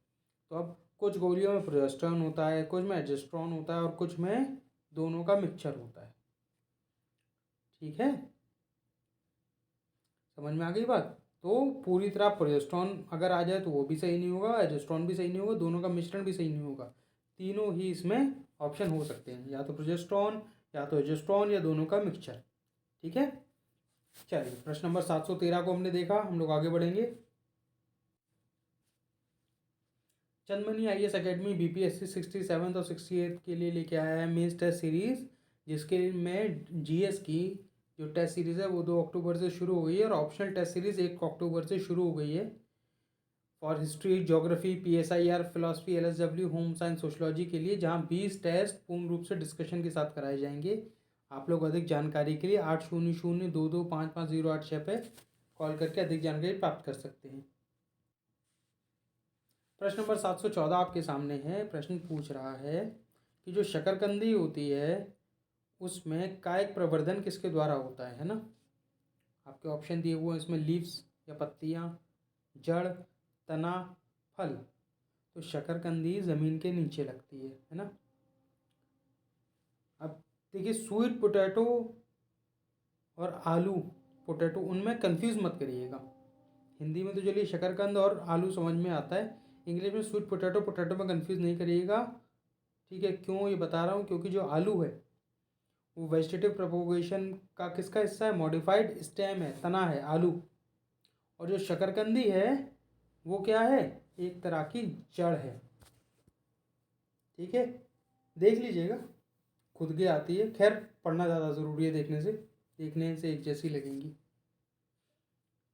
तो अब कुछ गोलियों में प्रोजेस्ट्रॉन होता है, कुछ में एजेस्ट्रॉन होता है और कुछ में दोनों का मिक्सचर होता है। ठीक है, समझ में आ गई बात। तो पूरी तरह प्रोजेस्ट्रॉन अगर आ जाए तो वो भी सही नहीं होगा, एजेस्ट्रॉन भी सही नहीं होगा, दोनों का मिश्रण भी सही नहीं होगा। तीनों ही इसमें ऑप्शन हो सकते हैं, या तो प्रोजेस्ट्रॉन, या तो एजेस्ट्रॉन, या दोनों का मिक्सचर। ठीक है, चलिए, प्रश्न नंबर 713 को हमने देखा, हम लोग आगे बढ़ेंगे। चंदमनी IAS अकेडमी BPSC 67 और 68 के लिए लेके आया है मेंस टेस्ट सीरीज, जिसके में GS की जो टेस्ट सीरीज़ है वो 2 अक्टूबर से शुरू हो गई है और ऑप्शनल टेस्ट सीरीज़ 1 अक्टूबर से शुरू हो गई है। For history, geography, PSIR, philosophy, LSW, home science, sociology के लिए, जहाँ 20 टेस्ट पूर्ण रूप से डिस्कशन के साथ कराए जाएंगे। आप लोग अधिक जानकारी के लिए 8002255086 पे कॉल करके अधिक जानकारी प्राप्त कर सकते हैं। प्रश्न नंबर 714 आपके सामने है। प्रश्न पूछ रहा है कि जो शकरकंदी होती है उसमें कायिक प्रवर्धन किसके द्वारा होता है ना। आपके ऑप्शन दिए हुए हैं इसमें, लीव्स या पत्तियां, जड़, तना, फल। तो शकरकंदी ज़मीन के नीचे लगती है ना। अब देखिए, स्वीट पोटैटो और आलू पोटैटो, उनमें कंफ्यूज मत करिएगा। हिंदी में तो चलिए शकरकंद और आलू समझ में आता है, इंग्लिश में स्वीट पोटैटो पोटैटो में कंफ्यूज नहीं करिएगा। ठीक है, क्यों ये बता रहा हूँ, क्योंकि जो आलू है वो वेजिटेटिव प्रोपोगेशन का किसका हिस्सा है? मॉडिफाइड स्टेम है, तना है, आलू। और जो शकरकंदी है वो क्या है? एक तरह की जड़ है। ठीक है, देख लीजिएगा, खुद के आती है। खैर पढ़ना ज़्यादा ज़रूरी है, देखने से एक जैसी लगेंगी।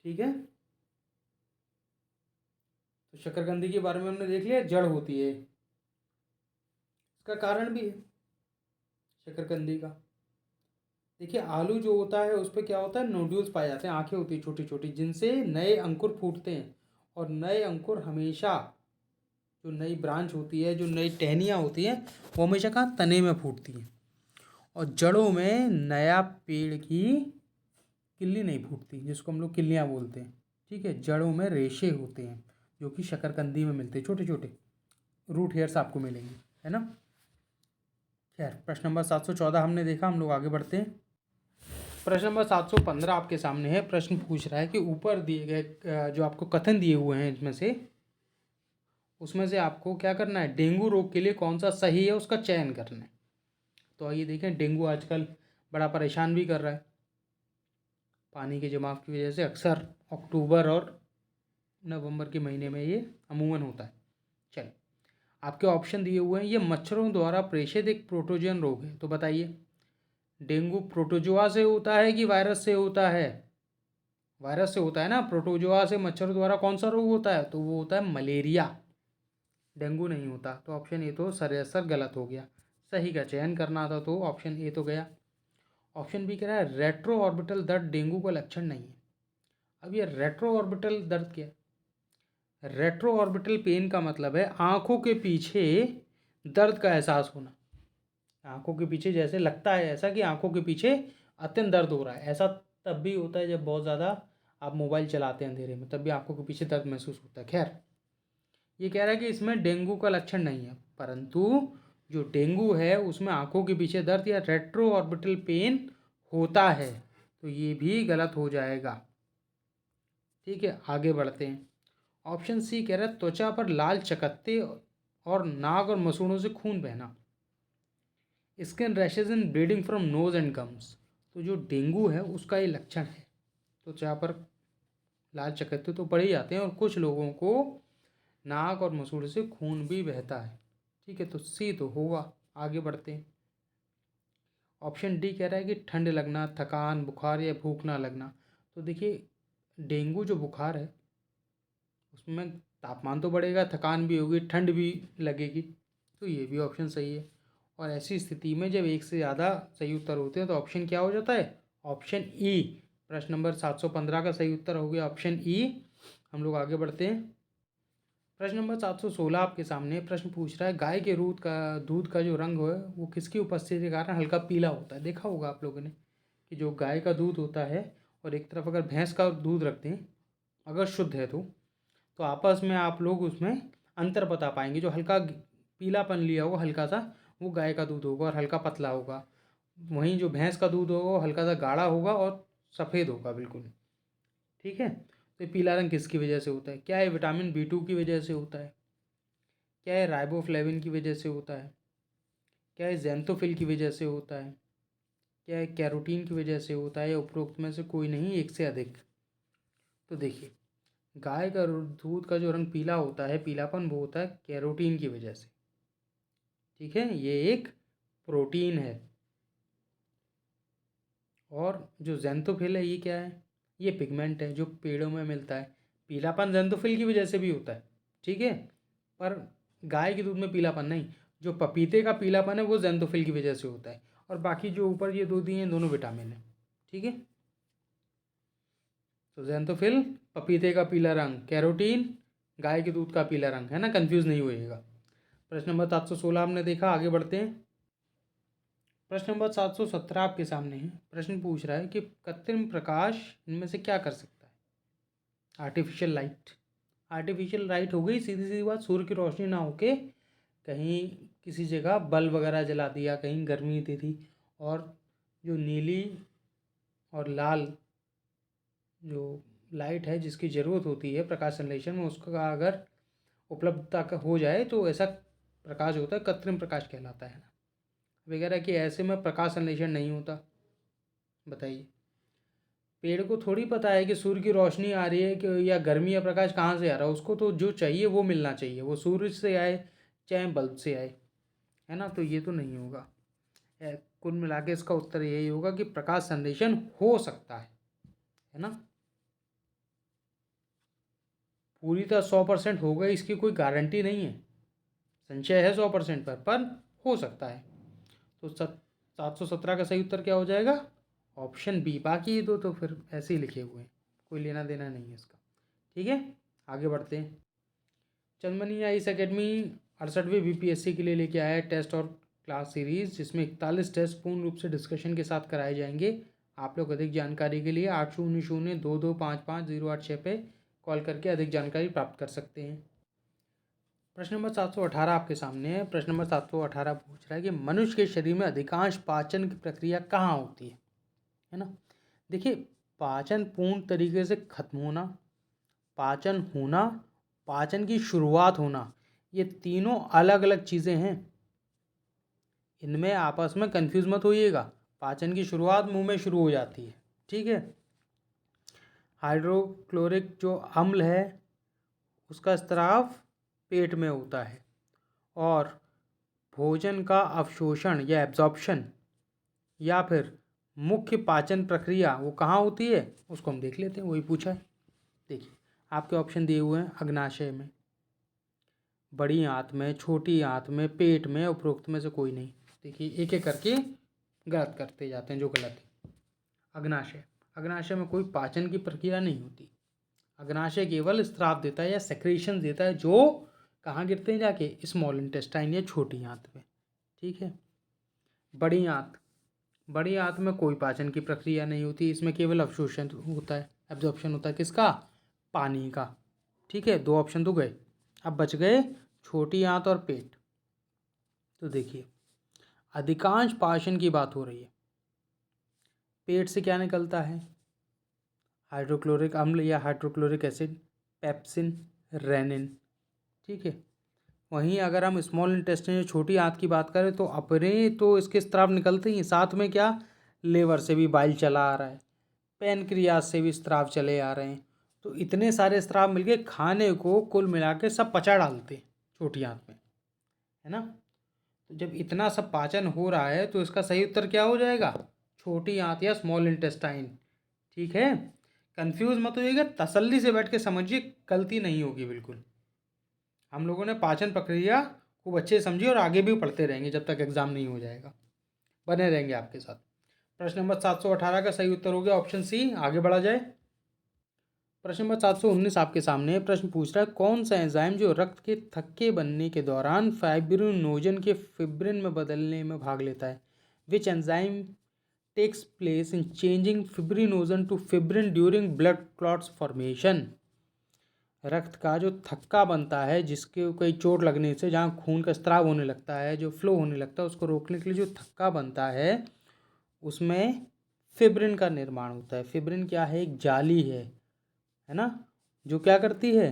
ठीक है, तो शकरकंदी के बारे में हमने देख लिया, जड़ होती है। इसका कारण भी है शकरकंदी का। देखिए आलू जो होता है उस पर क्या होता है? नोड्यूल्स पाए जाते हैं, आंखें होती है छोटी छोटी, जिनसे नए अंकुर फूटते हैं। और नए अंकुर हमेशा, जो नई ब्रांच होती है, जो नई टहनियाँ होती हैं, वो हमेशा कहाँ? तने में फूटती हैं। और जड़ों में नया पेड़ की किल्ली नहीं फूटती, जिसको हम लोग किल्लियाँ बोलते हैं। ठीक है, जड़ों में रेशे होते हैं जो कि शकरकंदी में मिलते हैं, छोटे छोटे रूट हेयर्स आपको मिलेंगे, है ना। खैर प्रश्न नंबर 714 हमने देखा, हम लोग आगे बढ़ते हैं। प्रश्न नंबर 715 आपके सामने है। प्रश्न पूछ रहा है कि ऊपर दिए गए जो आपको कथन दिए हुए हैं इसमें से, उसमें से आपको क्या करना है? डेंगू रोग के लिए कौन सा सही है उसका चयन करना है। तो आइए देखें, डेंगू आजकल बड़ा परेशान भी कर रहा है। पानी के जमाव की वजह से अक्सर अक्टूबर और नवंबर के महीने में ये अमूमन होता है। चल, आपके ऑप्शन दिए हुए हैं। ये मच्छरों द्वारा प्रेषित एक प्रोटोजोन रोग है, तो बताइए डेंगू प्रोटोजोआ से होता है कि वायरस से होता है? वायरस से होता है ना। प्रोटोजोआ से मच्छर द्वारा कौन सा रोग होता है? तो वो होता है मलेरिया। डेंगू नहीं होता। तो ऑप्शन ए तो सरासर गलत हो गया। सही का चयन करना था तो ऑप्शन ए तो गया। ऑप्शन बी कह रहा है रेट्रो ऑर्बिटल दर्द डेंगू का लक्षण नहीं है। अब ये रेट्रो ऑर्बिटल दर्द क्या है? रेट्रो ऑर्बिटल पेन का मतलब है आंखों के पीछे दर्द का एहसास होना। आंखों के पीछे जैसे लगता है ऐसा कि आंखों के पीछे अत्यंत दर्द हो रहा है। ऐसा तब भी होता है जब बहुत ज़्यादा आप मोबाइल चलाते हैं अंधेरे में, तब भी आंखों के पीछे दर्द महसूस होता है। खैर ये कह रहा है कि इसमें डेंगू का लक्षण नहीं है, परंतु जो डेंगू है उसमें आंखों के पीछे दर्द या रेट्रो ऑर्बिटल पेन होता है। तो ये भी गलत हो जाएगा। ठीक है, आगे बढ़ते हैं। ऑप्शन सी कह रहा है त्वचा पर लाल चकत्ते और नाक और मसूड़ों से खून बहना। Skin rashes and bleeding from knows and gums. तो जो डेंगू है उसका ये लक्षण है। त्वचा पर लाल चकत्ते तो पड़ ही जाते हैं और कुछ लोगों को नाक और मसूड़े से खून भी बहता है। ठीक है, तो सी तो होगा। आगे बढ़ते हैं। ऑप्शन डी कह रहा है कि ठंड लगना, थकान, बुखार या भूख ना लगना। तो देखिए डेंगू जो बुखार है उसमें तापमान तो बढ़ेगा, थकान भी होगी, ठंड भी लगेगी। तो ये भी ऑप्शन सही है। और ऐसी स्थिति में जब एक से ज़्यादा सही उत्तर होते हैं तो ऑप्शन क्या हो जाता है? Option E. प्रश्न नंबर 715 का सही उत्तर हो गया ऑप्शन ई। हम लोग आगे बढ़ते हैं। प्रश्न नंबर 716 आपके सामने प्रश्न पूछ रहा है गाय के दूध का जो रंग है वो किसकी उपस्थिति के कारण हल्का पीला होता है। देखा होगा आप लोगों ने कि जो गाय का दूध होता है और एक तरफ अगर भैंस का दूध रखते हैं, अगर शुद्ध है तो आपस में आप लोग उसमें अंतर बता पाएंगे। जो हल्का पीलापन लिया होगा हल्का सा, वो गाय का दूध होगा और हल्का पतला होगा। वहीं जो भैंस का दूध होगा वो हल्का सा गाढ़ा होगा और सफ़ेद होगा बिल्कुल। ठीक है, तो ये पीला रंग किसकी वजह से होता है? क्या है विटामिन B2 की वजह से होता है? क्या है राइबोफ्लेविन की वजह से होता है? क्या है ज़ैंथोफिल की वजह से होता है? क्या है कैरोटीन की वजह से होता है? या उपरोक्त में से कोई नहीं, एक से अधिक? तो देखिए गाय का दूध का जो रंग पीला होता है, पीलापन, वो होता है कैरोटीन की वजह से। ठीक है, ये एक प्रोटीन है। और जो ज़ैंथोफिल है ये क्या है? ये पिगमेंट है जो पेड़ों में मिलता है। पीलापन ज़ैंथोफिल की वजह से भी होता है। ठीक है, पर गाय के दूध में पीलापन नहीं। जो पपीते का पीलापन है वो ज़ैंथोफिल की वजह से होता है। और बाकी जो ऊपर ये दो दिए हैं दोनों विटामिन है। ठीक है, तो ज़ैंथोफिल पपीते का पीला रंग, कैरोटीन गाय के दूध का पीला रंग, है ना। कंफ्यूज नहीं होइएगा। प्रश्न नंबर 716 हमने देखा, आगे बढ़ते हैं। प्रश्न नंबर 717 आपके सामने है। प्रश्न पूछ रहा है कि कृत्रिम प्रकाश इनमें से क्या कर सकता है? Artificial light. आर्टिफिशियल लाइट हो गई सीधी सीधी बात, सूर्य की रोशनी ना होके कहीं किसी जगह बल्ब वगैरह जला दिया, कहीं गर्मी दे दी, और जो नीली और लाल जो लाइट है जिसकी ज़रूरत होती है प्रकाश संश्लेषण में, उसका अगर उपलब्धता का हो जाए तो ऐसा प्रकाश होता है कृत्रिम प्रकाश कहलाता है ना। वगैरह कि ऐसे में प्रकाश संश्लेषण नहीं होता। बताइए, पेड़ को थोड़ी पता है कि सूर्य की रोशनी आ रही है कि या गर्मी या प्रकाश कहाँ से आ रहा है। उसको तो जो चाहिए वो मिलना चाहिए, वो सूर्य से आए चाहे बल्ब से आए, है ना। तो ये तो नहीं होगा। कुल मिला के इसका उत्तर यही होगा कि प्रकाश संश्लेषण हो सकता है ना। पूरी तरह 100% होगा इसकी कोई गारंटी नहीं है, संशय है 100% पर हो सकता है। तो 717 का सही उत्तर क्या हो जाएगा? Option B. बाकी दो तो फिर ऐसे ही लिखे हुए हैं, कोई लेना देना नहीं है इसका। ठीक है, आगे बढ़ते हैं। चंदमनी आईस अकेडमी 68वीं बीपीएससी के लिए लेके आया है टेस्ट और क्लास सीरीज, जिसमें 41 टेस्ट पूर्ण रूप से डिस्कशन के साथ कराए जाएंगे। आप लोग अधिक जानकारी के लिए 8090225508 पे कॉल करके अधिक जानकारी प्राप्त कर सकते हैं। प्रश्न नंबर 718 आपके सामने है। प्रश्न नंबर 718 पूछ रहा है कि मनुष्य के शरीर में अधिकांश पाचन की प्रक्रिया कहाँ होती है ना। देखिए, पाचन पूर्ण तरीके से खत्म होना, पाचन होना, पाचन की शुरुआत होना, ये तीनों अलग अलग चीज़ें हैं। इनमें आपस में कंफ्यूज मत होइएगा। पाचन की शुरुआत मुंह में शुरू हो जाती है, ठीक है। हाइड्रोक्लोरिक जो अम्ल है उसका स्राव पेट में होता है, और भोजन का अवशोषण या एब्जॉर्प्शन या फिर मुख्य पाचन प्रक्रिया वो कहाँ होती है, उसको हम देख लेते हैं, वही पूछा है। देखिए, आपके ऑप्शन दिए हुए हैं अग्नाशय में, बड़ी आंत में, छोटी आंत में, पेट में, उपरोक्त में से कोई नहीं। देखिए, एक एक करके गलत करते जाते हैं जो गलत है। अग्नाशय, अग्नाशय में कोई पाचन की प्रक्रिया नहीं होती। अग्नाशय केवल स्राव देता है या सेक्रेशन देता है, जो कहाँ गिरते हैं जाके, स्मॉल इंटेस्टाइन या छोटी आंत में, ठीक है। बड़ी आंत, बड़ी आंत में कोई पाचन की प्रक्रिया नहीं होती, इसमें केवल अवशोषण होता है, एब्जॉर्प्शन होता है। किसका? पानी का, ठीक है। 2 ऑप्शन तो गए, अब बच गए छोटी आंत और पेट। तो देखिए, अधिकांश पाचन की बात हो रही है। पेट से क्या निकलता है? हाइड्रोक्लोरिक अम्ल या हाइड्रोक्लोरिक एसिड, पेप्सिन, रेनिन, ठीक है। वहीं अगर हम स्मॉल इंटेस्टाइन या छोटी आंत की बात करें तो अपने तो इसके स्राव निकलते ही, साथ में क्या, लेवर से भी बाइल चला आ रहा है, पैनक्रियाज से भी स्राव चले आ रहे हैं। तो इतने सारे स्राव मिलके खाने को कुल मिला के सब पचा डालते हैं छोटी आंत में, है ना। तो जब इतना सब पाचन हो रहा है तो इसका सही उत्तर क्या हो जाएगा? छोटी आंत या स्मॉल इंटेस्टाइन, ठीक है। कंफ्यूज मत होइएगा, तसल्ली से बैठ के समझिए, गलती नहीं होगी बिल्कुल। हम लोगों ने पाचन प्रक्रिया खूब अच्छे से समझी और आगे भी पढ़ते रहेंगे जब तक एग्जाम नहीं हो जाएगा, बने रहेंगे आपके साथ। प्रश्न नंबर 718 का सही उत्तर हो गया ऑप्शन सी। आगे बढ़ा जाए। प्रश्न नंबर 719 आपके सामने है। प्रश्न पूछ रहा है, कौन सा एंजाइम जो रक्त के थक्के बनने के दौरान फाइब्रिनोजन के फिब्रिन में बदलने में भाग लेता है? Which enzyme takes place in changing fibrinogen to fibrin during blood clots formation? रक्त का जो थक्का बनता है, जिसके कई चोट लगने से जहाँ खून का स्राव होने लगता है, जो फ्लो होने लगता है, उसको रोकने के लिए जो थक्का बनता है उसमें फिब्रिन का निर्माण होता है। फिब्रिन क्या है? एक जाली है ना, जो क्या करती है,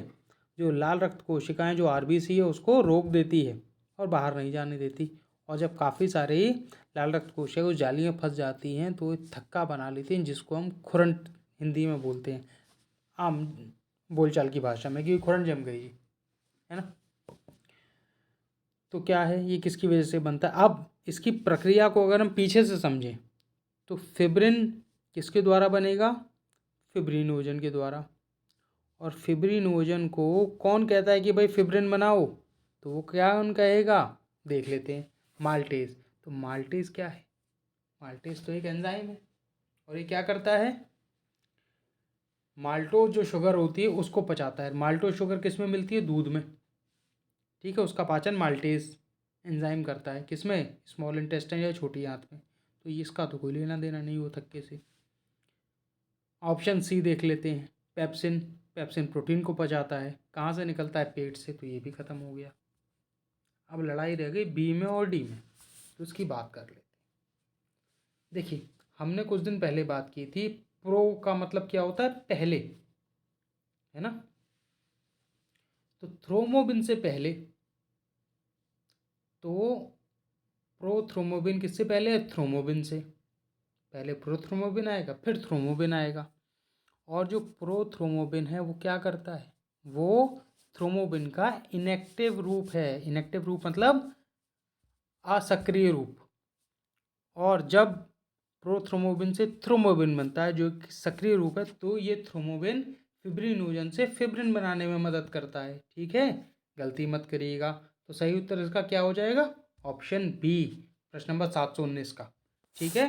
जो लाल रक्त कोशिकाएं जो आरबीसी है उसको रोक देती है और बाहर नहीं जाने देती। और जब काफ़ी सारी लाल रक्त कोशिकाएं उस जाली में फंस जाती हैं तो एक थक्का बना लेती हैं, जिसको हम खुरंट हिंदी में बोलते हैं, आम बोलचाल की भाषा में, कि खुरंट जम गई, है ना। तो क्या है ये, किसकी वजह से बनता है? अब इसकी प्रक्रिया को अगर हम पीछे से समझें तो फिब्रिन किसके द्वारा बनेगा? फिब्रिनोजन के द्वारा। और फिब्रिनोजन को कौन कहता है कि भाई फिब्रिन बनाओ? तो वो क्या कौन कहेगा, देख लेते हैं। माल्टेज। तो माल्टेज क्या है? माल्टेज तो एक एंजाइम है, और ये क्या करता है? माल्टोज जो शुगर होती है उसको पचाता है। माल्टोज शुगर किस में मिलती है? दूध में, ठीक है। उसका पाचन माल्टेज एंजाइम करता है, किसमें? स्मॉल इंटेस्टाइन या छोटी आंत में। तो इसका तो कोई लेना देना नहीं हो थक्के से। ऑप्शन सी देख लेते हैं, पेप्सिन। पेप्सिन प्रोटीन को पचाता है, कहाँ से निकलता है? पेट से। तो ये भी खत्म हो गया। अब लड़ाई रह गई बी में और डी में, तो इसकी बात कर लेते हैं। देखिए, हमने कुछ दिन पहले बात की थी, प्रो का मतलब क्या होता है? पहले, है ना। तो थ्रोम्बोबिन से पहले तो प्रोथ्रोम्बोबिन किससे पहले है? थ्रोम्बोबिन से। पहले प्रोथ्रोम्बोबिन आएगा फिर थ्रोम्बोबिन आएगा। और जो प्रोथ्रोम्बोबिन है वो क्या करता है? वो थ्रोम्बोबिन का इनएक्टिव रूप है। इनएक्टिव रूप मतलब असक्रिय रूप। और जब प्रोथ्रोम्बोबिन से थ्रोम्बोबिन बनता है जो एक सक्रिय रूप है, तो ये थ्रोम्बोबिन फिब्रिनोजन से फिब्रिन बनाने में मदद करता है। ठीक है, गलती मत करिएगा। तो सही उत्तर इसका क्या हो जाएगा? ऑप्शन बी, प्रश्न नंबर 719 का। ठीक है,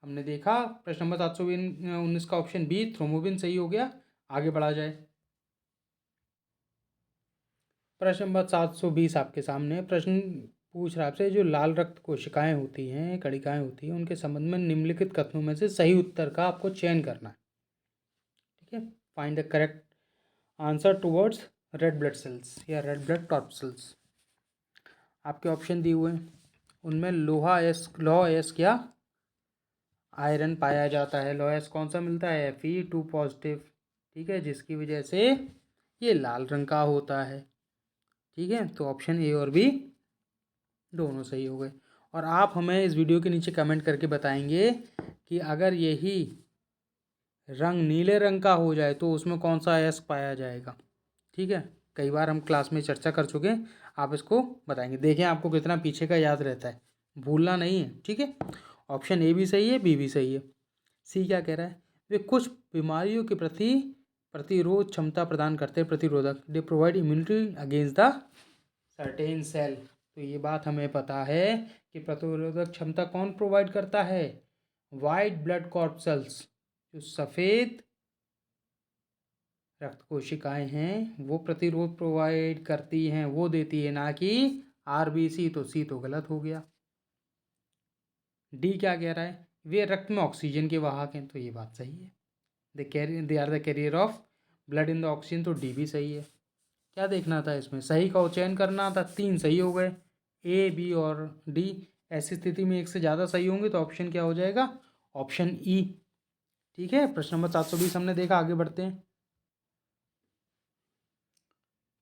हमने देखा प्रश्न नंबर 719 का ऑप्शन बी थ्रोम्बोबिन सही हो गया। आगे बढ़ा जाए। प्रश्न नंबर 720 आपके सामने है। प्रश्न पूछ रहा है आपसे, जो लाल रक्त कोशिकाएं होती हैं, कणिकाएं होती हैं, उनके संबंध में निम्नलिखित कथनों में से सही उत्तर का आपको चयन करना है। ठीक है, find the correct answer towards red blood cells या रेड ब्लड कॉर्पसेल्स। आपके ऑप्शन दिए हुए हैं, उनमें लोहा एस क्या आयरन पाया जाता है। लोहा एस कौन सा मिलता है? Fe2 positive. ठीक है, जिसकी वजह से ये लाल रंग का होता है। ठीक है, तो ऑप्शन ए और बी दोनों सही हो गए। और आप हमें इस वीडियो के नीचे कमेंट करके बताएंगे कि अगर यही रंग नीले रंग का हो जाए तो उसमें कौन सा एस पाया जाएगा। ठीक है, कई बार हम क्लास में चर्चा कर चुके हैं, आप इसको बताएंगे। देखें आपको कितना पीछे का याद रहता है, भूलना नहीं है। ठीक है, ऑप्शन ए भी सही है, बी भी सही है। सी क्या कह रहा है? वे कुछ बीमारियों के प्रति प्रतिरोध क्षमता प्रदान करते हैं। प्रतिरोधक, they provide immunity against the certain cell. तो ये बात हमें पता है कि प्रतिरोधक क्षमता कौन प्रोवाइड करता है? वाइट ब्लड कॉर्पसेल्स, जो सफ़ेद रक्त कोशिकाएं हैं वो प्रतिरोध प्रोवाइड करती हैं, वो देती है, ना कि आरबीसी। तो सी तो गलत हो गया। डी क्या कह रहा है? वे रक्त में ऑक्सीजन के वाहक हैं। तो ये बात सही है, they are the carrier of blood in the oxygen. तो डी भी सही है। क्या देखना था इसमें? सही का चयन करना था। 3 सही हो गए, ए बी और डी। ऐसी स्थिति में एक से ज़्यादा सही होंगे तो ऑप्शन क्या हो जाएगा? Option E. ठीक है, प्रश्न नंबर 720 हमने देखा। आगे बढ़ते हैं।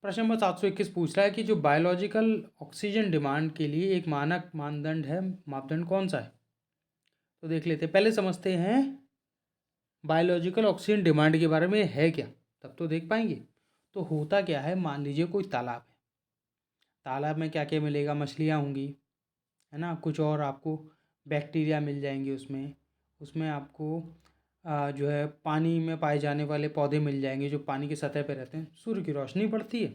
प्रश्न नंबर 721 पूछ रहा है कि जो बायोलॉजिकल ऑक्सीजन डिमांड के लिए एक मानक मानदंड है, मापदंड कौन सा है? तो देख लेते हैं, पहले समझते हैं बायोलॉजिकल ऑक्सीजन डिमांड के बारे में है क्या, तब तो देख पाएंगे। तो होता क्या है, मान लीजिए कोई तालाब है। तालाब में क्या क्या मिलेगा? मछलियाँ होंगी, है ना, कुछ और आपको बैक्टीरिया मिल जाएंगे उसमें। उसमें आपको जो है पानी में पाए जाने वाले पौधे मिल जाएंगे जो पानी की सतह पर रहते हैं। सूर्य की रोशनी पड़ती है,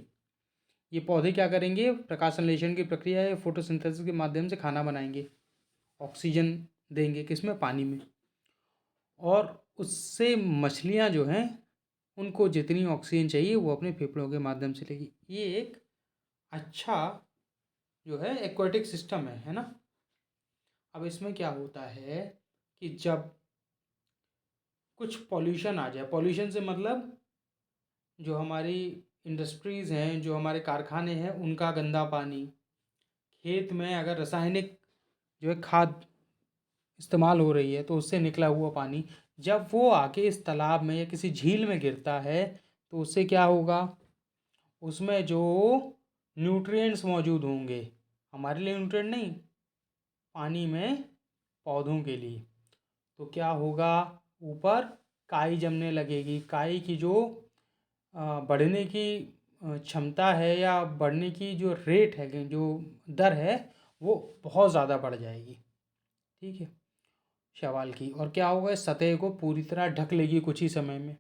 ये पौधे क्या करेंगे? प्रकाश संश्लेषण की प्रक्रिया है, फोटोसिंथेसिस के माध्यम से खाना बनाएंगे, ऑक्सीजन देंगे किसमें? पानी में। और उससे मछलियां जो हैं उनको जितनी ऑक्सीजन चाहिए वो अपने फेफड़ों के माध्यम से लेगी। ये एक अच्छा जो है एक्वाटिक सिस्टम है ना। अब इसमें क्या होता है कि जब कुछ पॉल्यूशन आ जाए, पॉल्यूशन से मतलब जो हमारी इंडस्ट्रीज़ हैं, जो हमारे कारखाने हैं, उनका गंदा पानी, खेत में अगर रासायनिक जो है खाद इस्तेमाल हो रही है तो उससे निकला हुआ पानी जब वो आके इस तालाब में या किसी झील में गिरता है तो उससे क्या होगा? उसमें जो न्यूट्रिएंट्स मौजूद होंगे, हमारे लिए न्यूट्रिएंट नहीं, पानी में पौधों के लिए, तो क्या होगा? ऊपर काई जमने लगेगी। काई की जो बढ़ने की क्षमता है या बढ़ने की जो रेट है, जो दर है, वो बहुत ज़्यादा बढ़ जाएगी। ठीक है, शैवाल की। और क्या होगा? इस सतह को पूरी तरह ढक लेगी कुछ ही समय में।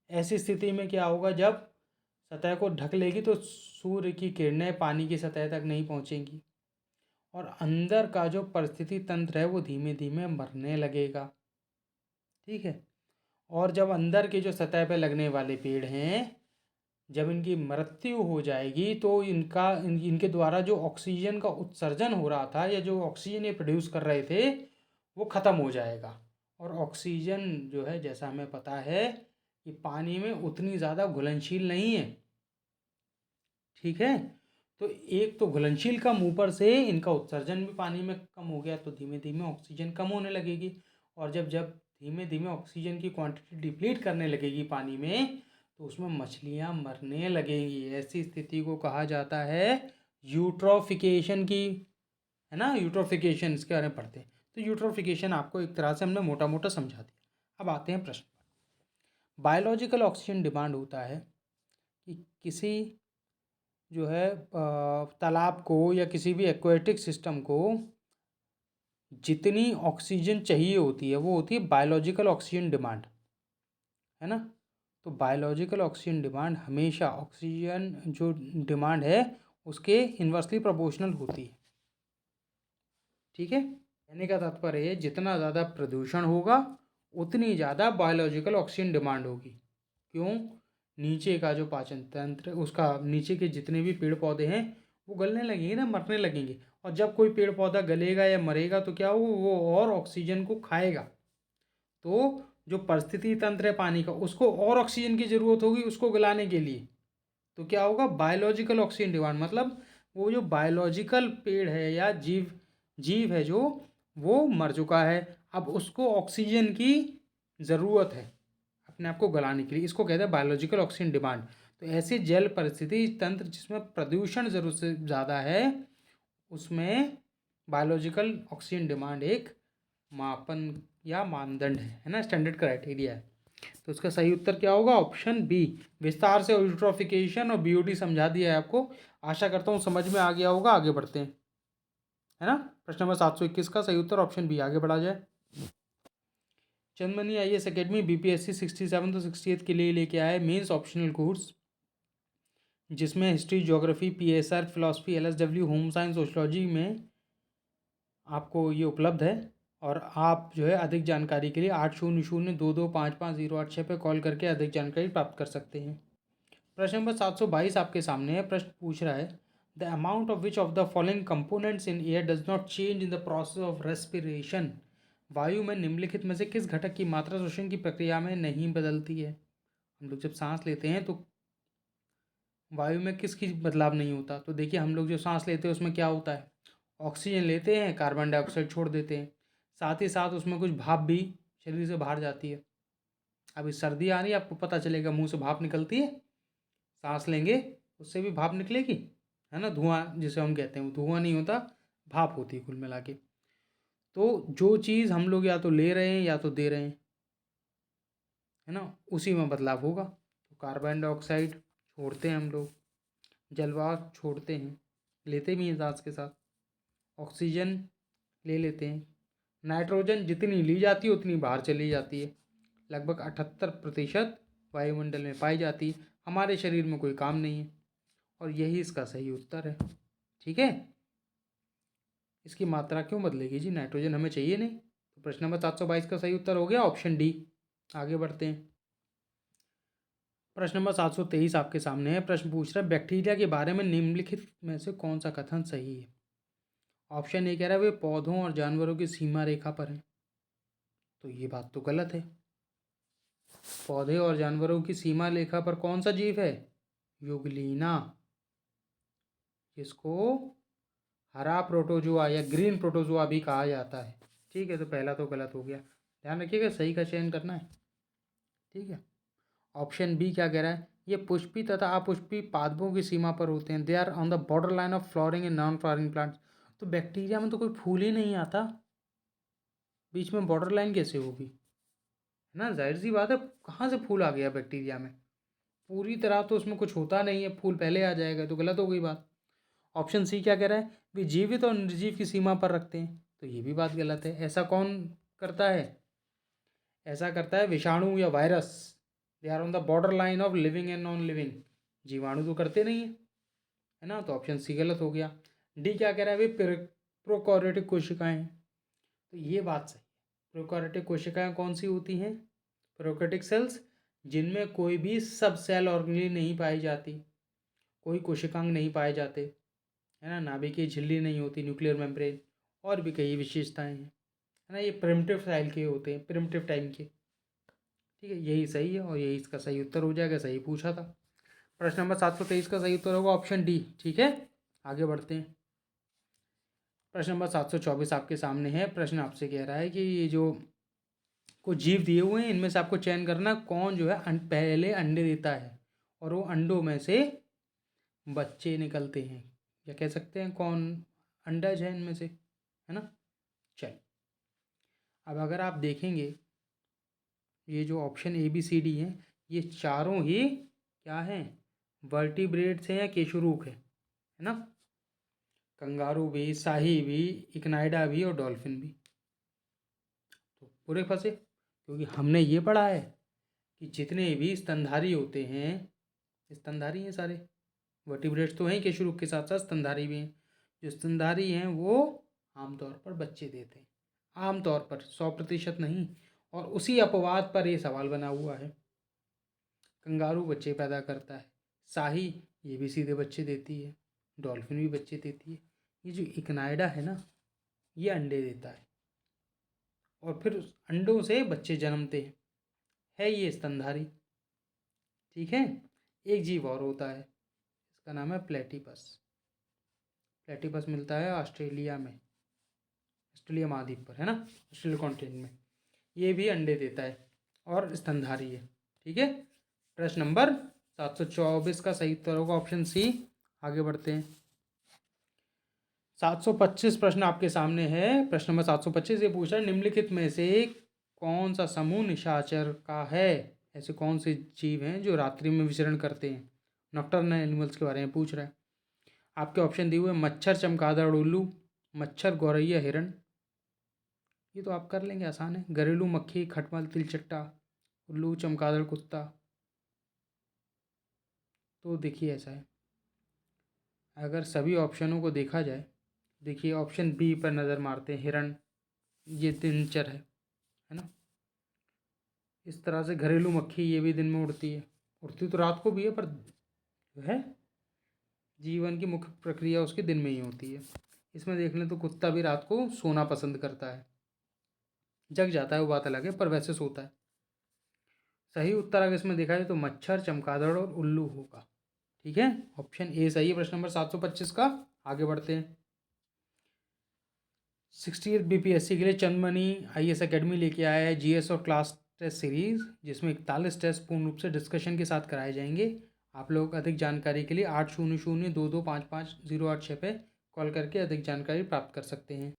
ऐसी स्थिति में क्या होगा? जब सतह को ढक लेगी तो सूर्य की किरणें पानी की सतह तक नहीं पहुंचेंगी और अंदर का जो परिस्थिति तंत्र है वो धीमे धीमे मरने लगेगा। ठीक है, और जब अंदर के जो सतह पे लगने वाले पेड़ हैं, जब इनकी मृत्यु हो जाएगी तो इनके द्वारा जो ऑक्सीजन का उत्सर्जन हो रहा था या जो ऑक्सीजन ये प्रोड्यूस कर रहे थे वो ख़त्म हो जाएगा। और ऑक्सीजन जो है, जैसा हमें पता है कि पानी में उतनी ज़्यादा घुलनशील नहीं है। ठीक है, तो एक तो घुलनशील कम, ऊपर से इनका उत्सर्जन भी पानी में कम हो गया तो धीमे धीमे ऑक्सीजन कम होने लगेगी। और जब जब धीमे धीमे ऑक्सीजन की क्वांटिटी डिप्लीट करने लगेगी पानी में तो उसमें मछलियां मरने लगेंगी। ऐसी स्थिति को कहा जाता है यूट्रोफिकेशन की है ना, यूट्रोफिकेशन इसके बारे में पढ़ते हैं। तो यूट्रोफिकेशन आपको एक तरह से हमने मोटा मोटा समझा दिया। अब आते हैं प्रश्न पर। बायोलॉजिकल ऑक्सीजन डिमांड होता है कि किसी जो है तालाब को या किसी भी एक्वेटिक सिस्टम को जितनी ऑक्सीजन चाहिए होती है वो होती है बायोलॉजिकल ऑक्सीजन डिमांड, है ना। तो बायोलॉजिकल ऑक्सीजन डिमांड हमेशा ऑक्सीजन जो डिमांड है उसके इन्वर्सली प्रोपोर्शनल होती है, ठीक है। कहने का तात्पर्य है जितना ज़्यादा प्रदूषण होगा उतनी ज़्यादा बायोलॉजिकल ऑक्सीजन डिमांड होगी। क्यों? नीचे का जो पाचन तंत्र, उसका नीचे के जितने भी पेड़ पौधे हैं वो गलने लगेंगे ना, मरने लगेंगे। और जब कोई पेड़ पौधा गलेगा या मरेगा तो क्या हो, वो और ऑक्सीजन को खाएगा। तो जो परिस्थिति तंत्र है पानी का, उसको और ऑक्सीजन की ज़रूरत होगी उसको गलाने के लिए। तो क्या होगा, बायोलॉजिकल ऑक्सीजन डिमांड, मतलब वो जो बायोलॉजिकल पेड़ है या जीव है जो वो मर चुका है, अब उसको ऑक्सीजन की ज़रूरत है अपने आप को गलाने के लिए, इसको कहते हैं बायोलॉजिकल ऑक्सीजन डिमांड। तो ऐसे जल परिस्थिति तंत्र जिसमें प्रदूषण ज़रूरत से ज़्यादा है उसमें बायोलॉजिकल ऑक्सीजन डिमांड एक मापन या मानदंड है ना, स्टैंडर्ड क्राइटेरिया है। तो इसका सही उत्तर क्या होगा, ऑप्शन बी। विस्तार से यूट्रोफिकेशन और बीओटी समझा दिया है आपको, आशा करता हूँ समझ में आ गया होगा। आगे बढ़ते हैं, है ना। प्रश्न नंबर 721 का सही उत्तर ऑप्शन बी। आगे बढ़ा जाए। चंदमनी IAS अकेडमी BPSC 67 तो 68 के लिए लेके आए मेंस ऑप्शनल कोर्स, जिसमें history, geography, PSR, philosophy, LSW, home science, sociology में आपको ये उपलब्ध है। और आप जो है अधिक जानकारी के लिए 8002255086 पे कॉल करके अधिक जानकारी प्राप्त कर सकते हैं। प्रश्न नंबर 722 आपके सामने है। प्रश्न पूछ रहा है the amount of which of the following components in air does not change in the process of respiration. वायु में निम्नलिखित में से किस घटक की मात्रा श्वसन की प्रक्रिया में नहीं बदलती है। हम लोग जब सांस लेते हैं तो वायु में किसकी बदलाव नहीं होता। तो देखिए, हम लोग जो सांस लेते हैं उसमें क्या होता है, ऑक्सीजन लेते हैं, कार्बन डाइऑक्साइड छोड़ देते हैं, साथ ही साथ उसमें कुछ भाप भी शरीर से बाहर जाती है। अभी सर्दी आ रही है, आपको पता चलेगा मुंह से भाप निकलती है, सांस लेंगे उससे भी भाप निकलेगी, है ना। धुआं जिसे हम कहते हैं वो धुआं नहीं होता, भाप होती है कुल मिला के। तो जो चीज़ हम लोग या तो ले रहे हैं या तो दे रहे हैं, है ना, उसी में बदलाव होगा। तो कार्बन डाइऑक्साइड छोड़ते हैं हम लोग, जलवाष्प छोड़ते हैं, लेते भी हैं सांस के साथ, ऑक्सीजन ले लेते हैं, नाइट्रोजन जितनी ली जाती है उतनी बाहर चली जाती है, लगभग 78% वायुमंडल में पाई जाती है, हमारे शरीर में कोई काम नहीं है। और यही इसका सही उत्तर है, ठीक है। इसकी मात्रा क्यों बदलेगी जी, नाइट्रोजन हमें चाहिए नहीं। तो प्रश्न नंबर 722 का सही उत्तर हो गया ऑप्शन डी। आगे बढ़ते हैं। प्रश्न नंबर 723 आपके सामने है। प्रश्न पूछ रहा है बैक्टीरिया के बारे में निम्नलिखित में से कौन सा कथन सही है। ऑप्शन ए कह रहा है वे पौधों और जानवरों की सीमा रेखा पर हैं, तो ये बात तो गलत है। पौधे और जानवरों की सीमा रेखा पर कौन सा जीव है, युगलीना, जिसको हरा प्रोटोजुआ या ग्रीन प्रोटोजुआ भी कहा जाता है, ठीक है। तो पहला तो गलत हो गया, ध्यान रखिएगा सही का चयन करना है, ठीक है। ऑप्शन बी क्या कह रहा है, ये पुष्पी तथा अपुष्पी पादपों की सीमा पर होते हैं, they are on the border line of flowering and non flowering plants. तो बैक्टीरिया में तो कोई फूल ही नहीं आता, बीच में बॉर्डर लाइन कैसे होगी, है ना, जाहिर सी बात है, कहाँ से फूल आ गया बैक्टीरिया में, पूरी तरह तो उसमें कुछ होता नहीं है, फूल पहले आ जाएगा, तो गलत हो गई बात। ऑप्शन सी क्या कह रहा है, वे जीवित और निर्जीव की सीमा पर रखते हैं, तो ये भी बात गलत है। ऐसा कौन करता है, ऐसा करता है विषाणु या virus, they are on the border line of living and non living, जीवाणु तो करते नहीं है ना। तो ऑप्शन सी गलत हो गया। डी क्या कह रहा है, वे प्रोकैरियोटिक कोशिकाएं हैं, तो ये बात सही है। प्रोकैरियोटिक कोशिकाएं कौन सी होती हैं, प्रोकैरियोटिक सेल्स, जिनमें कोई भी सब सेल ऑर्गेनेल नहीं पाई जाती, कोई कोशिकांग नहीं पाए जाते, है ना, नाभिकीय झिल्ली नहीं होती, न्यूक्लियर मेम्ब्रेन, और भी कई विशेषताएं हैं, है ना। ये प्रिमिटिव स्टाइल के होते हैं, प्रिमिटिव टाइम के, ठीक है। यही सही है और यही इसका सही उत्तर हो जाएगा, सही पूछा था। प्रश्न नंबर 723 का सही उत्तर होगा ऑप्शन डी, ठीक है। आगे बढ़ते हैं। प्रश्न नंबर 724 आपके सामने है। प्रश्न आपसे कह रहा है कि ये जो कुछ जीव दिए हुए हैं इनमें से आपको चयन करना कौन जो है पहले अंडे देता है और वो अंडों में से बच्चे निकलते हैं, या कह सकते हैं कौन अंडज है इनमें से, है ना। चल, अब अगर आप देखेंगे ये जो option A B C D हैं, ये चारों ही क्या हैं, वर्टिब्रेट्स हैं या केशुरुक है ना। कंगारू भी, शाही भी, इक्नाइडा भी और डॉल्फिन भी। तो पूरे फंसे, क्योंकि हमने ये पढ़ा है कि जितने भी स्तनधारी होते हैं, स्तनधारी हैं सारे, वर्टिब्रेट्स तो हैं केशुरुक के साथ साथ स्तनधारी भी हैं। जो स्तनधारी हैं वो आमतौर पर बच्चे देते हैं, आमतौर पर, 100% नहीं। और उसी अपवाद पर ये सवाल बना हुआ है। कंगारू बच्चे पैदा करता है, शाही ये भी सीधे बच्चे देती है, डॉल्फिन भी बच्चे देती है। ये जो इक्नाइडा है ना, ये अंडे देता है और फिर उस अंडों से बच्चे जन्मते हैं। है ये स्तनधारी, ठीक है। एक जीव और होता है, इसका नाम है प्लेटिपस। प्लेटिपस मिलता है ऑस्ट्रेलिया में, ऑस्ट्रेलिया महाद्वीप पर, है ना, ऑस्ट्रेलिया कॉन्टिनेंट में। ये भी अंडे देता है और स्तनधारी है, ठीक है। प्रश्न नंबर 724 का सही उत्तर होगा ऑप्शन सी। आगे बढ़ते हैं। 725 प्रश्न आपके सामने है। प्रश्न नंबर 725 ये पूछ रहा है, निम्नलिखित में से कौन सा समूह निशाचर का है। ऐसे कौन से जीव हैं जो रात्रि में विचरण करते हैं। नॉक्टर्नल एनिमल्स के बारे में पूछ रहा है। आपके ऑप्शन दिए हुए मच्छर, चमगादड़, उल्लू, मच्छर, गौरैया, हिरण। ये तो आप कर लेंगे, आसान है। घरेलू मक्खी, खटमल, तिलचट्टा, उल्लू, चमगादड़, कुत्ता। तो देखिए ऐसा है, अगर सभी ऑप्शनों को देखा जाए, देखिए ऑप्शन बी पर नज़र मारते हैं, हिरण। ये दिनचर है ना। इस तरह से घरेलू मक्खी ये भी दिन में उड़ती है, उड़ती तो रात को भी है, पर जो है जीवन की मुख्य प्रक्रिया उसके दिन में ही होती है। इसमें देख लें तो कुत्ता भी रात को सोना पसंद करता है, जग जाता है वो बात अलग है, पर वैसे सोता है। सही उत्तर अगर इसमें देखा जाए तो मच्छर, चमगादड़ और उल्लू होगा, ठीक है। ऑप्शन ए सही है प्रश्न नंबर 725 का। आगे बढ़ते हैं। 68 बीपीएससी के लिए चंदमणि आईएएस एकेडमी लेके आया है जीएस और क्लास टेस्ट सीरीज़, जिसमें 41 टेस्ट पूर्ण रूप से डिस्कशन के साथ कराए जाएंगे। आप लोग अधिक जानकारी के लिए 800-2255-086 पे कॉल करके अधिक जानकारी प्राप्त कर सकते हैं।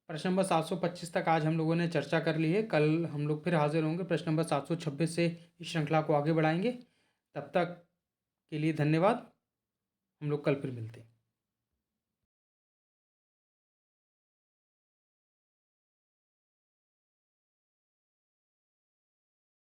प्रश्न नंबर 725 तक आज हम लोगों ने चर्चा कर ली है। कल हम लोग फिर हाजिर होंगे, प्रश्न नंबर 726 से इस श्रृंखला को आगे बढ़ाएंगे। तब तक के लिए धन्यवाद। हम लोग कल फिर मिलते हैं।